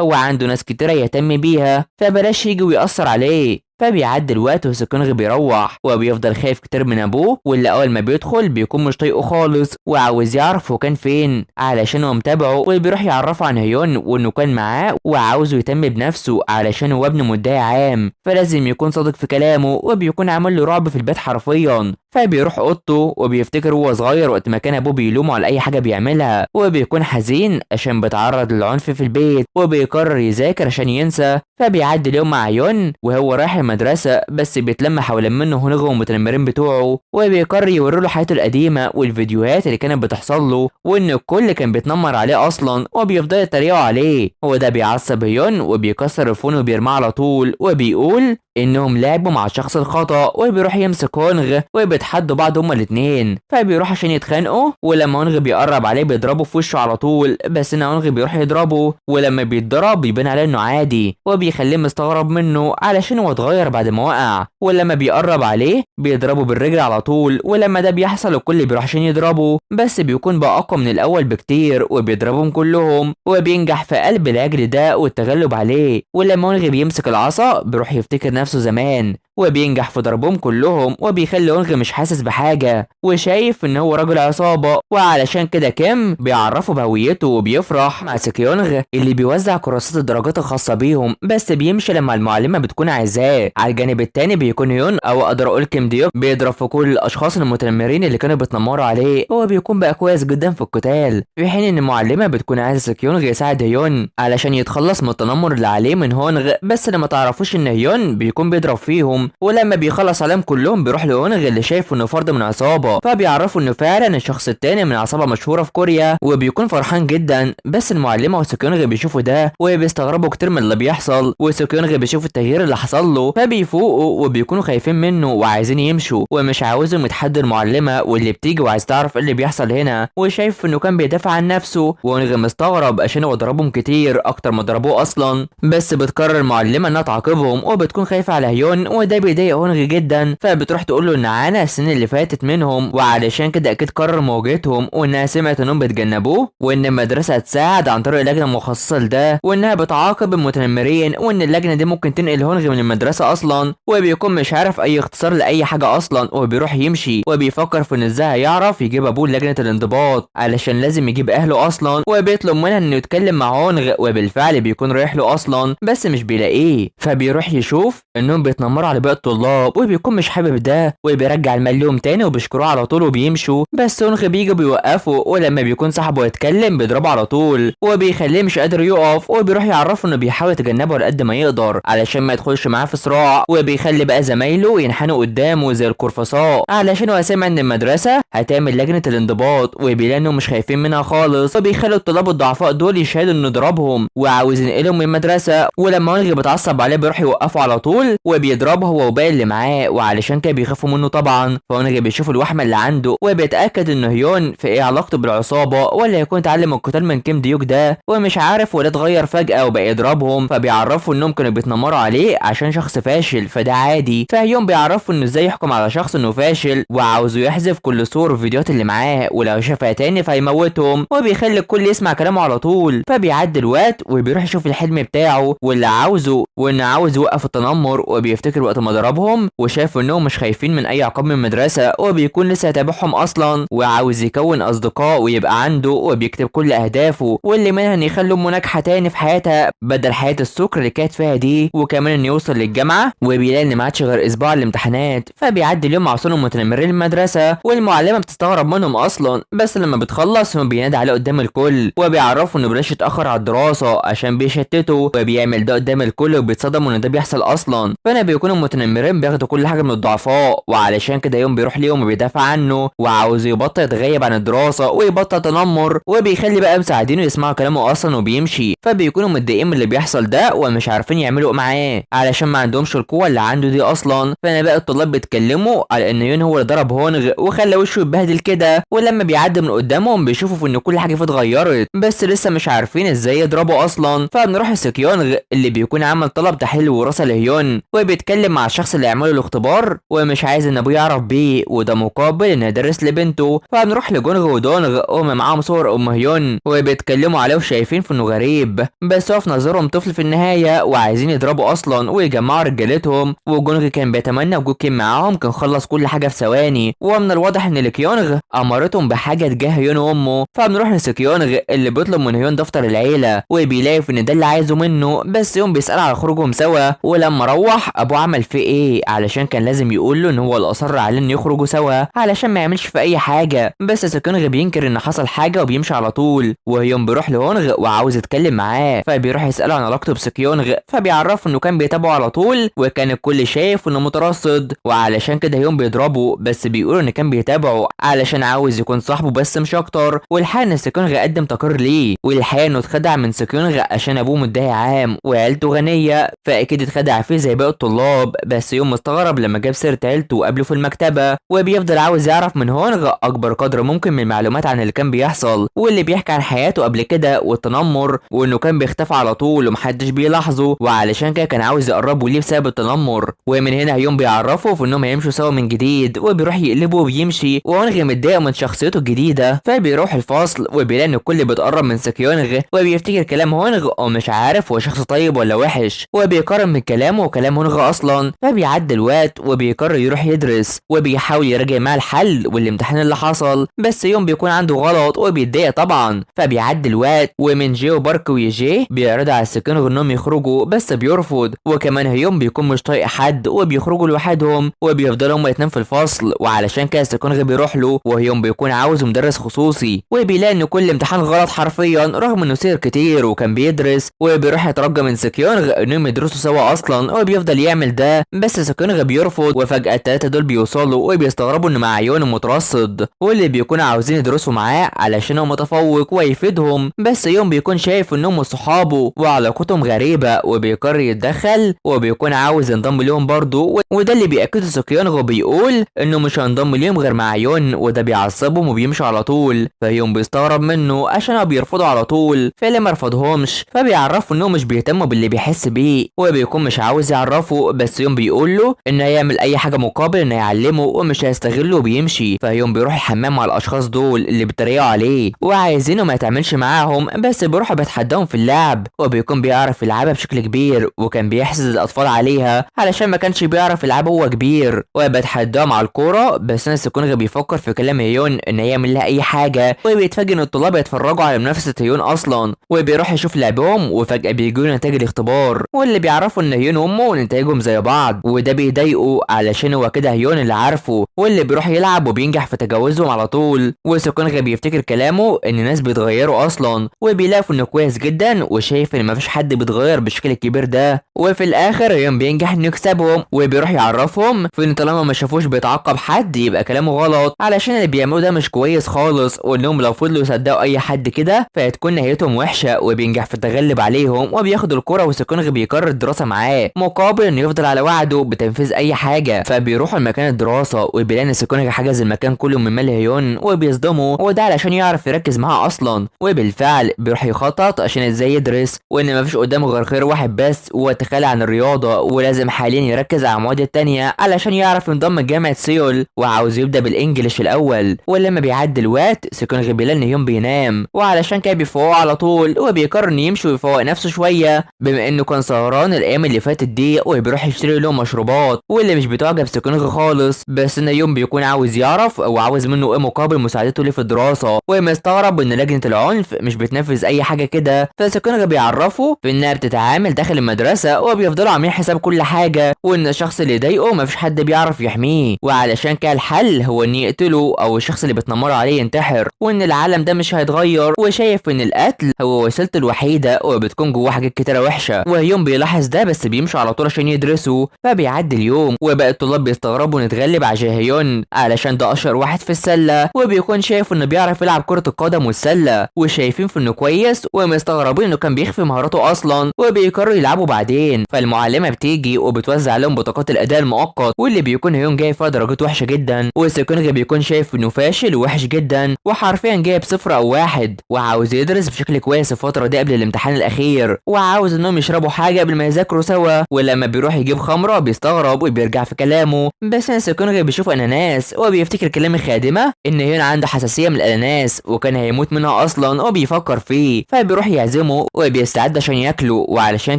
A: هو عنده ناس كتيره يهتم بيها فبلاش يجي ويأثر عليه، فبيعدي الوقت وسكيونغ بيروح وبيفضل خايف كتير من ابوه، واللي اول ما بيدخل بيكون مش طايقه خالص وعاوز يعرف هو كان فين علشان هو متابعه، وبيروح يعرفه عن هيون وانه كان معاه وعاوزه يهتم بنفسه علشان هو ابن مدعي عام فلازم يكون صادق في كلامه، وبيكون عامل له رعب في البيت حرفيا، فبيروح اوضته وبيفتكر هو صغير وقت ما كان ابوه بيلومه على اي حاجه بيعملها، وبيكون حزين عشان بيتعرض للعنف في البيت، وبيقرر يذاكر عشان ينسى، فبيعدي اليوم مع هيون وهو رايح المدرسه، بس بيتلم حوالين منه هونغ والمتنمرين بتوعه، وبيقرر يوري له حياته القديمه والفيديوهات اللي كانت بتحصل له وان الكل كان بيتنمر عليه اصلا، وبيفضل يتريقوا عليه، وده بيعصب هيون وبيكسر الفون وبيرميه على طول، وبيقول انهم لعبوا مع الشخص الخطأ، وبيروح يمسك هونغ وبيتحدوا بعض هما الاتنين، فبيروح عشان يتخانقوا، ولما هونغ بيقرب عليه بيضربه في وشه على طول، بس ان هونغ بيروح يضربه، ولما بيتضرب بيبان عليه انه عادي وبيخليه مستغرب منه علشان هو اتغير بعد ما وقع، ولما بيقرب عليه بيضربه بالرجل على طول، ولما ده بيحصل الكل بيروح عشان يضربه، بس بيكون بقى اقوى من الاول بكتير وبيضربهم كلهم، وبينجح في قلب العجل ده والتغلب عليه، ولما هونغ بيمسك العصا بيروح يفتكر نفسه زمان وبينجح في ضربهم كلهم، وبيخلي هونغ مش حاسس بحاجه وشايف ان هو راجل عصابه، وعلشان كده كيم بيعرفه بهويته وبيفرح مع سكيونغ اللي بيوزع كراسات الدرجات الخاصه بيهم، بس بيمشي لما المعلمه بتكون عايزاه. على الجانب التاني بيكون هيون او اقدر اقول كيم ديوك بيضرب في كل الاشخاص المتنمرين اللي كانوا بيتنمروا عليه، هو بيكون بقى كويس جدا في القتال، في حين ان المعلمه بتكون عايزه سكيونغ يساعد هيون علشان يتخلص من التنمر اللي عليه من هونغ، بس لما تعرفوش ان هيون بيكون بيضرب فيهم، ولما بيخلص عليهم كلهم بيروح لهونغ اللي شايفه انه فرد من عصابه، فبيعرفوا انه فعلا الشخص التاني من عصابه مشهوره في كوريا، وبيكون فرحان جدا، بس المعلمه وسكيونغ بيشوفوا ده وبيستغربوا كتير من اللي بيحصل، وسكيونغ بيشوف التغيير اللي حصل له فبيفوقوا وبيكونوا خايفين منه وعايزين يمشوا ومش عاوزهم يتحدوا المعلمه واللي بتيجي وعايز تعرف ايه اللي بيحصل هنا، وشايف انه كان بيدافع عن نفسه، وهونغ مستغرب عشان هو ضربهم كتير اكتر ما ضربوه اصلا، بس بتقرر المعلمه انها تعاقبهم وبتكون خايفه على هيون، وده بيضايق هونغ جدا، فبتروح تقول له ان عانى السنين اللي فاتت منهم وعلشان كده اكيد قرر مواجهتهم، وانها سمعت انهم بيتجنبوه، وان المدرسه هتساعد عن طريق لجنه مخصصه لده، وانها بتعاقب المتنمرين، وان اللجنه دي ممكن تنقل هونغ من المدرسه اصلا، وبيكون مش عارف اي اختصار لاي حاجه اصلا، وبيروح يمشي وبيفكر في ان ازاي هيعرف يجيب ابوه لجنه الانضباط علشان لازم يجيب اهله اصلا، وبيطلب منها انه يتكلم مع هونغ، وبالفعل بيكون رايح له اصلا بس مش بيلاقيه، فبيروح يشوف انهم بيتنمروا على باقي الطلاب وبيكون مش حابب ده وبيرجع المليم تاني وبيشكروه على طول وبيمشوا، بس يونغ بيجي بيوقفه ولما بيكون صاحبه يتكلم بيضربه على طول وبيخليه مش قادر يقف وبيروح يعرفه انه بيحاول يتجنبه على قد ما يقدر علشان ما يدخلش معاه في صراع، وبيخلي بقى زمايله ينحنوا قدامه زي القرفصاء علشان هو سامع ان المدرسه هتعمل لجنه الانضباط وبيلاقي انهم مش خايفين منها خالص، وبيخلوا الطلاب الضعفاء دول يشهدوا انه ضربهم وعاوز ينقلهم من المدرسه، ولما يونغ بيتعصب عليه بيروح يوقفه على طول وبيضربه هو وباقي اللي معاه، وعلشان كده بيخافوا منه طبعا. فيونغ بيشوف الوحمه اللي عنده وبيتاكد انه هيون في ايه علاقته بالعصابه ولا يكون اتعلم القتال من كيم ديوك ده، ومش عارف ولا اتغير فجاه وبقى يضربهم، فبيعرفوا انهم كانوا بيتنمروا عليه عشان شخص فاشل فده عادي. فهيون بيعرفوا انه ازاي يحكم على شخص انه فاشل وعاوزه يحذف كل صور والفيديوهات اللي معاه ولو شافها تاني فيموتهم، وبيخلي الكل يسمع كلامه على طول. فبيعدي الوقت وبيروح يشوف الحلم بتاعه واللي عاوزه وانه عاوز يوقف التنمر، وبيفتكر وقت ما ضربهم وشاف انهم مش خايفين من اي عقاب من المدرسه وبيكون لسه هيتابعهم اصلا وعاوز يكون اصدقاء ويبقى عنده، وبيكتب كل اهدافه واللي منها ان يخلي امه ناجحه تاني في حياتها بدل حياه السكر اللي كانت فيها دي، وكمان انه يوصل للجامعه وبيلاقي ان ما عادش غير اسبوع الامتحانات. فبيعدي اليوم مع صنم متنمرين المدرسه والمعلمه بتستغرب منهم اصلا، بس لما بتخلص هو بينادي عليه قدام الكل وبيعرفوا انه بلاش يتاخر على الدراسه عشان بيشتتوا، وبيعمل ده قدام الكل وبيتصدموا ان ده بيحصل اصلا. فانا بيكونوا المتنمرين بياخدوا كل حاجه من الضعفاء، وعلشان كده يوم بيروح ليهم وبيدافع عنه وعاوز يبطل يتغيب عن الدراسه ويبطل تنمر، وبيخلي بقى مساعدينه يسمعوا كلامه اصلا وبيمشي. فبيكونوا متضايقين من اللي بيحصل ده ومش عارفين يعملوا معاه علشان ما عندهمش القوه اللي عنده دي اصلا. فانا بقى الطلاب بيتكلموا على ان يون هو اللي ضرب هونغ وخلى وشه يتبهدل كده، ولما بيعدي من قدامهم بيشوفوا ان كل حاجه فيه اتغيرت بس لسه مش عارفين ازاي يضربوا اصلا. فبنروح لسكيونغ اللي بيكون عمل طلب تحليل وراثه لهيون وبيتكلم مع الشخص اللي يعمله الاختبار ومش عايز ان ابوه يعرف بيه، وده مقابل انه يدرس لبنته. فبنروح لجونغ ودونغ وهم معاهم صور ام هيون وبيتكلموا عليه وشايفين في انه غريب، بس هو في نظرهم طفل في النهايه وعايزين يضربوا اصلا ويجمعوا رجالتهم. وجونغ كان بيتمنى وجود كيم معاهم كان خلص كل حاجه في ثواني، ومن الواضح ان لكيونغ امرتهم بحاجه تجاه هيون وامه. فبنروح لسكيونغ اللي بيطلب من هيون دفتر العيله وبيلاقي في ان ده اللي عايزه منه، بس يوم بيسال على خروجهم سوا، ولما روح ابوه عمل فيه ايه علشان كان لازم يقول له ان هو اللي اصر على ان يخرجوا سوا علشان ما يعملش في اي حاجه، بس سكيونغ بينكر ان حصل حاجه وبيمشي على طول. وهيون بيروح لهونغ وعاوز يتكلم معاه فبيروح يساله عن علاقته بسكيونغ، فبيعرفه انه كان بيتابعه على طول وكان الكل شايف انه مترصد، وعلشان كده هيون بيضربه بس بيقول ان كان بيتابعه علشان عاوز يكون صاحبه بس مش اكتر. والحقيقه ان سكيونغ قدم تقرير ليه، والحقيقه انه اتخدع من سكيونغ عشان ابوه مدعي عام وعيلته غنيه فاكيد اتخدع فيه زي باقي الطلاب، بس يوم مستغرب لما جاب سيره عيلته وقابله في المكتبه وبيفضل عاوز يعرف من هونغ اكبر قدر ممكن من المعلومات عن اللي كان بيحصل واللي بيحكي عن حياته قبل كده والتنمر، وانه كان بيختفي على طول ومحدش بيلاحظه وعلشان كده كان عاوز يقربوا ليه بسبب التنمر. ومن هنا هيوم بيعرفه في انهم هيمشوا سوا من جديد وبيروح يقلبه وبيمشي، وهونغ متضايق من شخصيته الجديده فبيروح الفصل وبيلاقي ان الكل بيتقرب من سكيونغ وبيفتكر كلام هونغ ومش عارف هو شخص طيب ولا وحش، وبيقارن من كلامه وكلام هونغ اصلا. فبيعدي الوقت وبيقرر يروح يدرس وبيحاول يراجع مع الحل والامتحان اللي حصل، بس يوم بيكون عنده غلط وبيتضايق طبعا. فبيعدي الوقت ومن جي وبارك ويجي بيعرض على سكيونغ انهم يخرجوا بس بيرفض، وكمان هيوم بيكون مش طايق حد وبيخرجوا لوحدهم وبيفضلوا هما الاتنين في الفصل، وعلشان كده سكيونغ بيروح له وهيوم بيكون عاوز مدرس خصوصي وبيلاقي ان كل امتحان غلط حرفيا رغم انه سير كتير وكان بيدرس، وبيروح يترجى من سكيونغ انهم يدرسوا سوا اصلا وبيفضل يعمل ده بس سكيونغ بيرفض. وفجاه التلاته دول بيوصلوا وبيستغربوا ان مع عيون مترصد واللي بيكونوا عاوزين يدرسوا معاه علشان هو متفوق ويفيدهم، بس يوم بيكون شايف انهم صحابه وعلاقتهم غريبه وبيقرر يتدخل وبيكون عاوز ينضم ليهم برضه، وده اللي بيأكده سكيونغ وبيقول انه مش هينضم ليهم غير مع عيون، وده بيعصبهم وبيمشوا على طول. فيوم بيستغرب منه عشان هو بيرفضوا على طول فاللي ما رفضهمش، فبيعرفوا انهم مش بيهتموا باللي بيحس بيه وبيكون مش عاوز يعرفه، بس يوم بيقول له انه هيعمل اي حاجه مقابل انه يعلمه ومش هيستغله وبيمشي. فيوم بيروح الحمام مع الاشخاص دول اللي بيتريقوا عليه وعايزينه ما يتعاملش معاهم، بس بيروح بيتحداهم في اللعب وبيكون بيعرف يلعبها بشكل كبير وكان بيحسد الاطفال عليها علشان ما كانش بيعرف يلعبها هو كبير، وبيتحداهم على الكوره بس ناس سكيونغ بيفكر في كلام هيون ان يعمل لها اي حاجه، وبيتفاجئ ان الطلاب يتفرجوا على منافسه هيون اصلا وبيروح يشوف لعبهم وفجاه بيجوا نتائج الاختبار واللي بيعرفوا ان هيون وامه نتائجهم زي بعض بعض، وده بيضايقه علشان هو كده هيون اللي عارفه واللي بيروح يلعب وبينجح في تجاوزهم على طول. وسكونغ بيفتكر كلامه ان الناس بيتغيروا اصلا، وبيلاقي انه كويس جدا وشايف ان مفيش حد بيتغير بالشكل الكبير ده. وفي الاخر هيون بينجح انه يكسبهم وبيروح يعرفهم في ان طالما ما شافوش بيتعاقب حد يبقى كلامه غلط، علشان اللي بيعملوه ده مش كويس خالص، وانهم لو فضلوا يصدقوا اي حد كده فهتكون نهايتهم وحشه. وبينجح في التغلب عليهم وبياخد الكرة، وسكونغ بيقرر الدراسه معاه مقابل انه يفضل على وعده بتنفيذ اي حاجه. فبيروحوا لمكان الدراسه وبيلاقي ان سكونغ حجز المكان كله من مال هيون وبيصدمه، وده علشان يعرف يركز معاه اصلا. وبالفعل بيروح يخطط عشان ازاي يدرس، وان مفيش قدامه غير خير واحد بس هو التخلي عن الرياضه، ولازم حاليا يركز على المواد التانيه علشان يعرف ينضم لجامعه سيول، وعاوز يبدا بالانجليش الاول. ولما بيعدي الوقت سكونغ بيلاقي ان هيون بينام، وعلشان كده بيفوقه على طول وبيقرر انه يمشي ويفوق نفسه شويه بما انه كان سهران الايام اللي فاتت دي، وبيروح يشتري له مشروبات واللي مش بتعجب سكونغ خالص. بس ان يوم بيكون عاوز يعرف وعاوز منه ايه مقابل مساعدته ليه في الدراسه، ومستغرب ان لجنه العنف مش بتنفذ اي حاجه كده. فسكونغ بيعرفه في انها بتتعامل داخل المدرسه وبيفضلوا عاملين حساب كل حاجه، وان الشخص اللي يضايقه مفيش حد بيعرف يحميه، وعلشان كده الحل هو ان يقتله او الشخص اللي بتنمروا عليه ينتحر، وان العالم ده مش هيتغير، وشايف ان القتل هو وسيلته الوحيده وبتكون جواه حاجات كتيره وحشه. وهيوم بيلاحظ ده بس بيمشوا على طول عشان يدرسوا. فبيعدي اليوم وبقى الطلاب بيستغربوا نتغلب على جاهيون علشان ده اشهر واحد في السله، وبيكون شايف انه بيعرف يلعب كره القدم والسله، وشايفين في انه كويس ومستغربين انه كان بيخفي مهاراته اصلا، وبيقرروا يلعبوا بعدين. فالمعلمه بتيجي وبتوزع عليهم بطاقات الاداء المؤقت واللي بيكون هيون جاي فيها درجات وحشه جدا، وسكونغ بيكون شايف انه فاشل ووحش جدا وحرفيا جايب 0 أو 1، وعاوز يدرس بشكل كويس الفتره دي قبل الامتحان الاخير، وعاوز انهم يشربوا حاجه قبل ما يذاكروا سوا. ولما بيروح يجيب خمره بيستغرب وبيرجع في كلامه، بس سكونغ بيشوف اناناس وبيفتكر كلام الخادمه ان هيون عنده حساسيه من الاناناس وكان هيموت منها اصلا وبيفكر فيه. فبيروح يعزمه وبيستعد عشان ياكله، وعلشان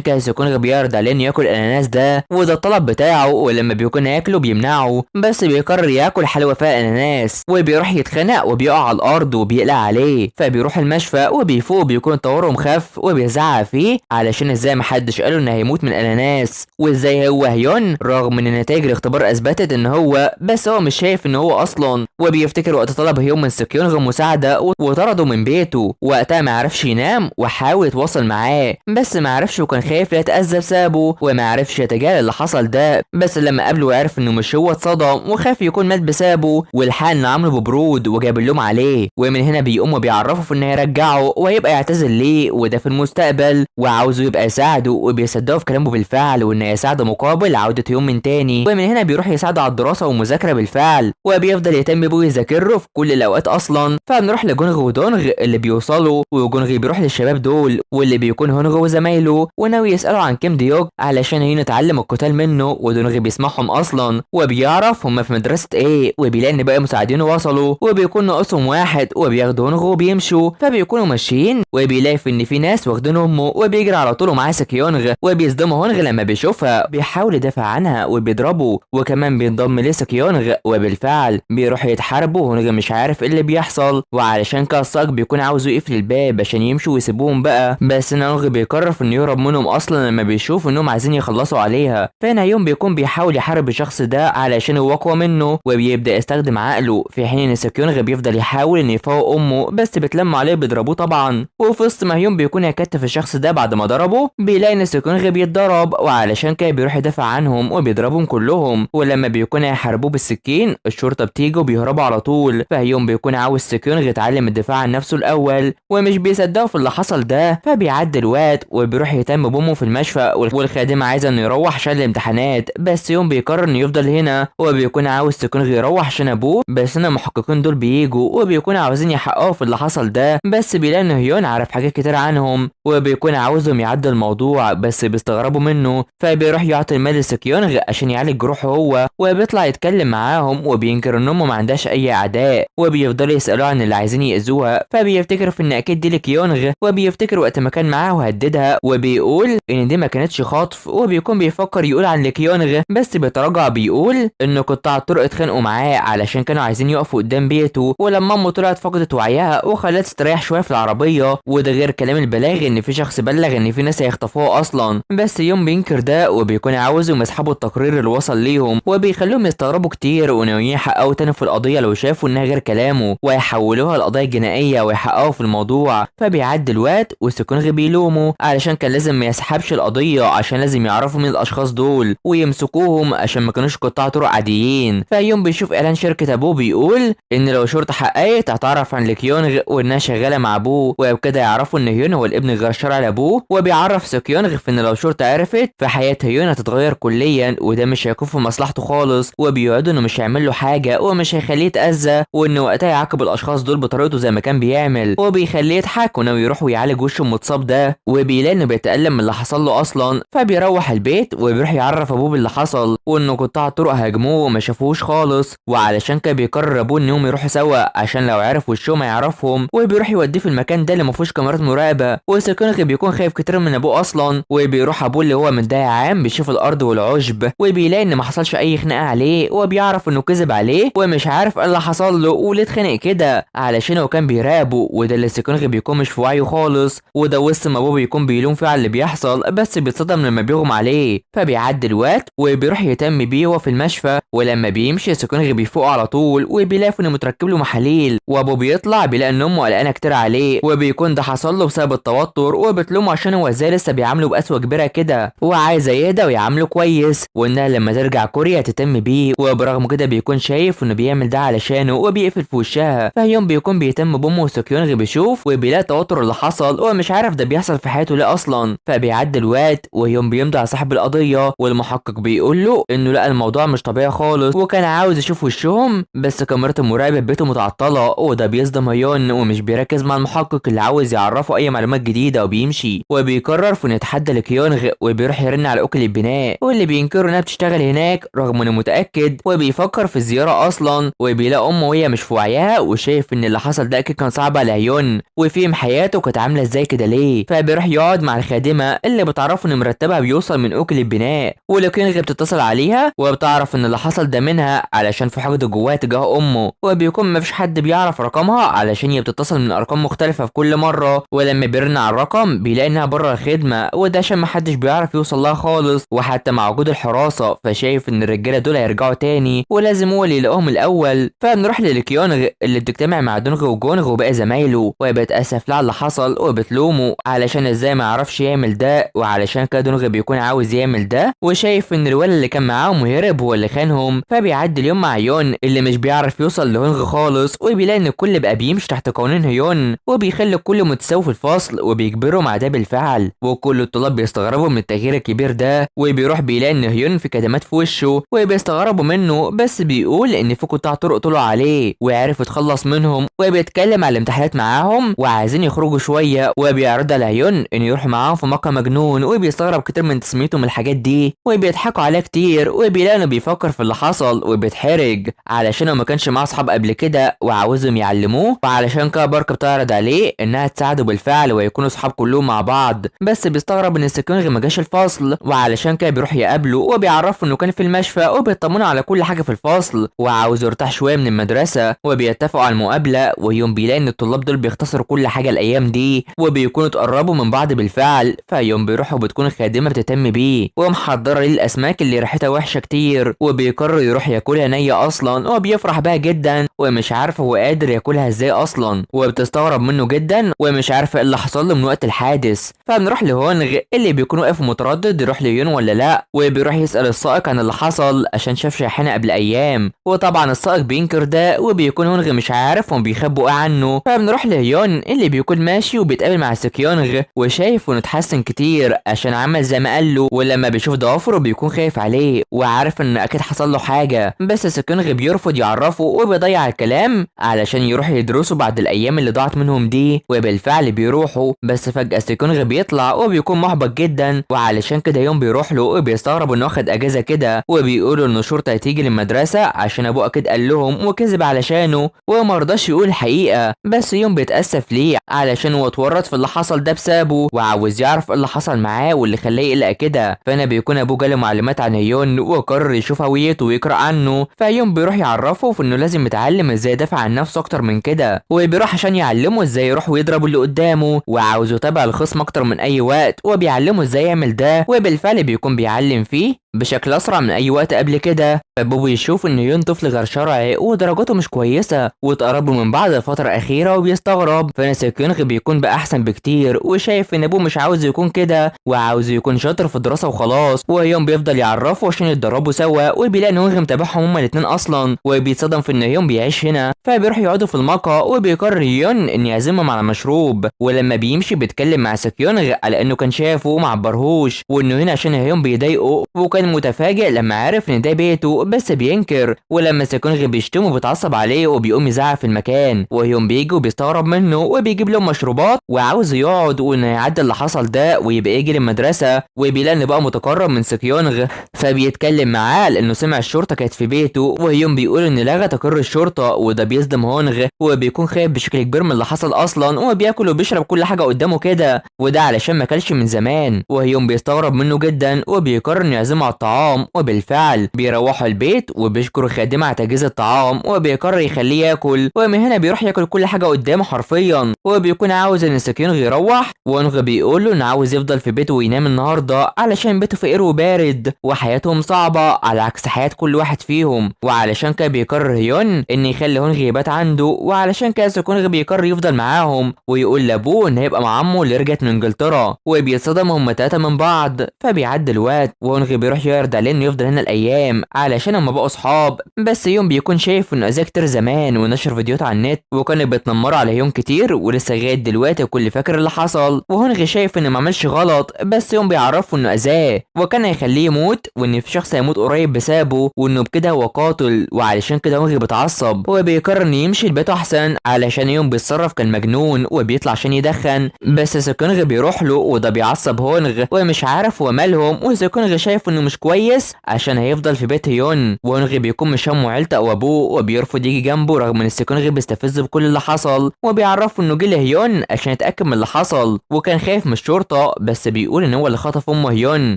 A: كده سكونغ بيعرض عليه انه ياكل الاناناس ده وده الطلب بتاعه، ولما بيكون هياكله بيمنعه بس بيقرر ياكل حلوه فيها اناناس، وبيروح يتخنق وبيقع على الارض وبيقلع عليه. فبيروح المشفى وبيفوق بيكون تورم خف وبيزعق فيه علشان ازاي محدش قاله انه هيموت من الاناناس، وازاي هو هيون رغم ان نتائج الاختبار اثبتت ان هو، بس هو مش شايف ان هو اصلا. وبيفتكر وقت طلب هيون من سكيونغ مساعده وطرده من بيته، وقتها ما عرفش ينام وحاول يتواصل معاه بس ما عرفش، وكان خايف لا يتاذى بسببه وما عرفش يتجاهل اللي حصل ده. بس لما قابله وعرف انه مش هو اتصدم وخاف يكون مات بسببه، والحال انه عامله ببرود وجاب اللوم عليه. ومن هنا بيقوم وبيعرفه في انه هيرجعه وهيبقى يعتذر ليه وده في المستقبل، وعاوزه يبقى يساعده وبيصدقه في كلامه بالفعل وانه يساعده مقابل عوده يوم من تاني. ومن هنا بيروح يساعده على الدراسه والمذاكره بالفعل، وبيفضل يهتم بيه ويذاكر له في كل الاوقات اصلا. فبنروح لجونغ ودونغ اللي بيوصلوا، وجونغ بيروح للشباب دول واللي بيكون هونغ وزمايله وناوي يسالوا عن كيم ديوك علشان هي نتعلم القتال منه، ودونغ بيسمعهم اصلا وبيعرف هم في مدرسه ايه، وبيلاقي ان باقي مساعدينه وصلوا وبيكون ناقصهم واحد وبياخدوا هونغ وبيمشوا. فبيكونوا ماشيين وبيلاقي ان في ناس واخدين امه وبيجري على طول معاه سكيونغ وبيصدمه هونغ لما بيشوفها، بيحاول يدافع عنها وبيضربه وكمان بينضم ليه سكيونغ، وبالفعل بيروح يتحاربوا. هونغ مش عارف ايه اللي بيحصل، وعلشان كده الصاج بيكون عاوزه يقفل الباب عشان يمشوا ويسيبوهم بقى، بس هونغ بيقرر انه يهرب منهم اصلا لما بيشوف انهم عايزين يخلصوا عليها. فهنا يوم بيكون بيحاول يحارب الشخص ده علشان هو اقوى منه وبيبدا يستخدم عقله، في حين ان سكيونغ بيفضل يحاول انه يفوق امه بس بتلم عليه بيضربوه طبعا. وفي وسط ما هيوم بيكون يكتف الشخص ده بعد ما ضربه بيلاقي ان سكيونغ بيتضرب، وعلشان كده بيروح يدافع عنهم وبيضربهم كلهم. ولما بيكون هيحاربوه بالسكين الشرطه بتيجي وبيهربوا على طول. فهيوم بيكون عاوز سكيونغ يتعلم الدفاع عن نفسه الاول ومش بيصدقوا في اللي حصل ده. فبيعدي الوقت وبيروح يهتم بامه في المشفى، والخادمه عايزه انه يروح عشان الامتحانات، بس يوم بيقرر انه يفضل هنا وبيكون عاوز سكيونغ يروح عشان ابوه. بس هنا المحققين دول بييجوا وبيكونوا عاوزين يحققوا في اللي حصل ده، بس بيلاقي ان هيون عارف حاجات كتير عنهم وبيكون عاوزهم يعدوا الموضوع بس بيستغربوا منه. فبيروح يعطي المال لسكيونغ عشان يعالج جروحه هو، وبيطلع يتكلم معاهم وبينكر ان امه ما عندهاش اي اعداء، وبيفضلوا يسالوه عن اللي عايزين ياذوها. فبيفتكر في ان اكيد دي لكيونغ، وبيفتكر وقت ما كان معاه وهددها وبيقول ان دي ما كانتش خطف، وبيكون بيفكر يقول عن لكيونغ بس بيتراجع بيقول انه قطاع الطرق اتخانقوا معاه علشان كانوا عايزين يقفوا قدام بيته، ولما امه طلعت فقدت وعيها وخلت تستريح شويه في العربيه. وده غير كلام البلاغ ان ان في شخص بلغ ان في ناس هيخطفوه اصلا، بس يون بينكر ده وبيكون عاوزهم يسحبوا التقرير اللي وصل ليهم، وبيخلوهم يستغربوا كتير وناويين يحققوا تاني في القضيه لو شافوا انها غير كلامه، ويحولوها لقضيه جنائيه ويحققوا في الموضوع. فبيعدي الوقت وسكونغ بيلومه علشان كان لازم ما يسحبش القضيه، عشان لازم يعرفوا مين الاشخاص دول ويمسكوهم عشان ما كانوش قطاع طرق عاديين. فيوم بيشوف اعلان شركه ابوه بيقول ان لو شرطه حققت هتعرف عن لكيونغ وانها شغاله مع ابوه، وبكده يعرفوا ان هيون هو الابن غير شرعي لابوه. وبيعرف سكيونغ في ان لو شرطه عرفت فحياه هيون هتتغير كليا، وده مش هيكون في مصلحته خالص، وبيوعدوا انه مش هيعمل له حاجه ومش هيخليه يتاذى، وانه وقتها يعاقب الاشخاص دول بطريقته زي ما كان بيعمل، وبيخليه يضحك وناوي يروح ويعالج وشه المتصاب ده، وبيلاقي انه بيتالم من اللي حصل له اصلا. فبيروح البيت وبيروح يعرف ابوه باللي حصل، وانه قطاع الطرق هاجموه وما شافوهوش خالص، وعلشان كده بيقرر ابوه انهم يروحوا سوا عشان لو عرف وشهم يعرفهم، وبيروح يوديه في المكان ده اللي ما فيهوش كاميرات مراقبه. وسكونغ بيكون خايف كتير من ابوه اصلا، وبيروح ابوه اللي هو متضايق عام بيشوف الارض والعشب، وبيلاقي ان ما حصلش اي خناقه عليه، وبيعرف انه كذب عليه ومش عارف ايه اللي حصل له وليه اتخانق كده، علشان هو كان بيراقبه، وده اللي سكونغ بيكون مش في وعيه خالص. وده وسط ما ابوه بيكون بيلوم فيه على اللي بيحصل، بس بيتصدم لما بيغمى عليه. فبيعدي الوقت وبيروح يهتم بيه وهو في المشفى، ولما بيمشي سكونغ بيفوق على طول وبيلاقي انه متركب له محاليل، وابوه بيطلع بيلاقي ان امه قلقانه كتير عليه، وبيكون ده حصل له بسبب التوتر، وبتلومه عشان هو ازاي لسه بيعامله بقسوه كبيره كده، وعايزه يهدى ويعامله كويس، وانها لما ترجع كوريا تهتم بيه. وبرغم كده بيكون شايف انه بيعمل ده علشانه وبيقفل في وشها. فيوم بيكون بيهتم بامه وسكيونغ بيشوف وبيلاقي التوتر اللي حصل ومش عارف ده بيحصل في حياته ليه اصلا. فبيعدي الوقت ويوم بيمضي على صاحب القضيه، والمحقق بيقول له انه لا الموضوع مش طبيعي خالص، وكان عاوز يشوف وشهم بس كاميرات المراقبه بيته متعطله، وده بيصدم هيون ومش بيركز مع المحقق اللي عاوز يعرفه اي معلومات جديده وبيمشي. وبيقرر في انه يتحدى لكيونغ، وبيروح يرن على اوكل البناء واللي بينكروا انها بتشتغل هناك رغم انه متاكد، وبيفكر في الزياره اصلا، وبيلاقي امه وهي مش في وعيها، وشايف ان اللي حصل ده اكيد كان صعب على هيون وفهم حياته كانت عامله ازاي كده ليه. فبيروح يقعد مع الخادمه اللي بتعرفه ان مرتبها بيوصل من اوكل البناء، ولكيونغ بتتصل عليها وبتعرف ان اللي حصل ده منها علشان في حقد جواها تجاه امه، وبيكون مفيش حد بيعرف رقمها علشان هي بتتصل من ارقام مختلفه في كل مره، ولما بيرن على الرقم بيلاقي انها بره الخدمه، وده عشان محدش بيعرف يوصل لها خالص وحتى مع وجود الحراسه. فشايف ان الرجاله دول هيرجعوا تاني ولازم هو اللي يلاقوهم الاول. فبنروح للكيونغ اللي بتجتمع مع دونغ وجونغ وباقي زمايله، وبتاسف لها على اللي حصل وبتلومه علشان ازاي ما يعرفش يعمل ده، وعلشان كده دونغ بيكون عاوز يعمل ده، وشايف ان الولد اللي كان معاهم وهرب هو اللي خانهم. فبيعدي اليوم مع يون اللي مش بيعرف يوصل لهونغ خالص، وبيلاقي ان الكل بقى بيمشي تحت قوانين هيون، وبيخلي الكل متساوي في الفصل وبيجبرهم على ده بالفعل، وكل الطلاب بيستغربوا من التغيير الكبير ده. وبيروح بيلاقي ان هيون في كدمات في وشه وبيستغربوا منه، بس بيقول ان في قطاع طرق طلعوا عليه وعرف يتخلص منهم، وبيتكلم على الامتحانات معاهم وعايزين يخرجوا شويه، وبيعرض على هيون ان يروح معاهم في مقهى مجنون، وبيستغرب كتير من تسميته من الحاجات دي، وبيضحكوا عليه كتير، وبيلاقي انه بيفكر في اللي حصل وبيتحرج علشان هو ما كانش معاه اصحاب قبل كده وعاوزهم يعلموه، وعلشان كده بارك بتعرض عليه انها تساعده بالفعل ويكونوا اصحاب كلهم مع بعض، بس بيستغرب ان سكيونغ ما جاش الفصل، وعلشان كده بيروح يقابله وبيعرفه انه كان في المشفى، وبيطمنوا على كل حاجه في الفصل وعاوز يرتاح شويه من المدرسه، وبيتفقوا على المقابله. ويوم بيلاقي ان الطلاب دول بيختصروا كل حاجه الايام دي وبيكونوا اتقربوا من بعض بالفعل. فيوم بيروحوا بتكون الخادمه بتهتم بيه ومحضره ليه الاسماك اللي ريحتها وحشه كتير، وبيقرر يروح ياكلها نيه اصلا، وبيفرح بيها جدا ومش عارف هو قادر ياكلها ازاي اصلا، وبتستغرب منه جدا ومش عارفه ايه اللي حصل له من وقت الحادث. فبنروح لهونغ اللي بيكون واقف متردد يروح ليون ولا لا، وبيروح يسال السائق عن اللي حصل عشان شاف شاحنه قبل ايام، وطبعا السائق بينكر ده وبيكون هونغ مش عارف وبيخبوا ايه عنه. فبنروح لهيون اللي بيكون ماشي وبيتقابل مع سكيونغ وشايف انه اتحسن كتير عشان عمل زي ما قال له، ولما بيشوف ضوافره بيكون خايف عليه وعارف ان اكيد حصل له حاجه، بس سكيونغ بيرفض يعرفه وبيضيع الكلام علشان يروح يدرسوا بعد الايام اللي ضاعت منهم دي. وبالفعل بيروحوا، بس فجاه سكيونغ بيطلع وبيكون محبط جدا، وعلشان كده يوم بيروح له وبيستغرب انه واخد اجازه كده، وبيقولوا ان الشرطه هتيجي للمدرسه عشان ابوه اكيد قال لهم وكذب علشانه ومرضاش يقول الحقيقه، بس يوم بيتاسف ليه علشان هو اتورط في اللي حصل ده بسببه وعاوز يعرف ايه اللي حصل معاه واللي خلاه يقلق كده. فانا بيكون ابوه جاله معلومات عن هيون وقرر يشوف هويته ويقرا عنه، فيوم بيروح يعرفه في انه لازم يتعلم ازاي يدافع عن نفسه اكتر من كده، وبيروح عشان يعلمه ازاي يروح ويضرب اللي قدامه، وعاوز عاوز يتابع الخصم اكتر من اي وقت وبيعلمه ازاي يعمل ده، وبالفعل بيكون بيعلم فيه بشكل اسرع من اي وقت قبل كده. فبوبو يشوف ان هيون طفل غير شرعي ودرجاته مش كويسه واتقربوا من بعض لفتره اخيره وبيستغرب. فسكيونغ بيكون بقى احسن بكتير وشايف ان ابوه مش عاوز يكون كده وعاوز يكون شاطر في الدراسه وخلاص. وهيون بيفضل يعرفه عشان يتدربوا سوا وبيلاقي ان هونغ متابعهم هما الاتنين اصلا وبيتصدم في ان هيون بيعيش هنا. فبيروح يقعدوا في المقهى وبيقرر هيون ان يعزمهم على مشروب. ولما بيمشي بيتكلم مع سكيونغ على انه كان شافه وما عبرهوش وانه هنا عشان هيون بيضايقه، وكان متفاجئ لما عرف ان ده بيته بس بينكر. ولما سكيونغ بيشتمه بيتعصب عليه وبيقوم يزعق في المكان، وهيون بيجي وبيستغرب منه وبيجيب لهم مشروبات وعاوز يقعد وانه يعدي اللي حصل ده ويبقى يجي للمدرسه. وبيلاقي ان بقى متقرب من سكيونغ فبيتكلم معاه لانه سمع الشرطه كانت في بيته، وهيون بيقول ان لغى تقرير الشرطه وده بيصدم هونغ وبيكون خايف بشكل كبير من اللي حصل اصلا وبياكل وبيشرب كل حاجه قدامه كده وده علشان ما كلش من زمان. وهيون بيستغرب منه جدا وبيقرر انه يعزمه على الطعام. وبالفعل بيروحوا البيت وبيشكروا خادمه على تجهيز الطعام وبيقرر يخليه ياكل. ومن هنا بيروح ياكل كل حاجه قدامه حرفيا وبيكون عاوز ان سكيونغ يروح، وهونغ بيقول له انه عاوز يفضل في بيته وينام النهارده علشان بيته فقير وبارد وحياتهم صعبه على عكس حياه كل واحد فيهم. وعلشان كده بيقرر هيون ان يخلي هونغ يبات عنده، وعلشان كده سكيونغ بيقرر يفضل معاهم ويقول لابوه ان هيبقى مع عمه اللي رجعت من انجلترا. وبيتصدم هما تلاته من بعض. فبيعدي الوقت وهونغ بيروح يعرض عليه انه يفضل هنا الايام علشان هما بقوا اصحاب. بس يوم بيكون شايف انه اذاه كتير زمان ونشر فيديوهات على النت وكانوا بيتنمروا على هيون كتير ولسه لغايه دلوقتي الكل فاكر اللي حصل. وهونغ شايف انه ما عملش غلط بس يوم بيعرفه انه اذاه وكان هيخليه يموت وان في شخص هيموت قريب بسببه وانه بكده هو قاتل. وعلشان كده هونغ بيتعصب وبيقرر انه يمشي البيت احسن علشان يوم بيتصرف كالمجنون وبيطلع عشان يدخن. بس سكيونغ بيروح له وده بيعصب هونغ ومش عارف هو مالهم. وسكيونغ شايف انه مش كويس عشان هيفضل في بيت هيون. وهونغ بيكون مش همه عيلته او ابوه وبيرفض يجي جنبه رغم ان سكيونغ بيستفزه بكل اللي حصل. وبيعرفه انه جه لهيون عشان يتاكد من اللي حصل وكان خايف من الشرطه بس بيقول ان هو اللي خطف ام هيون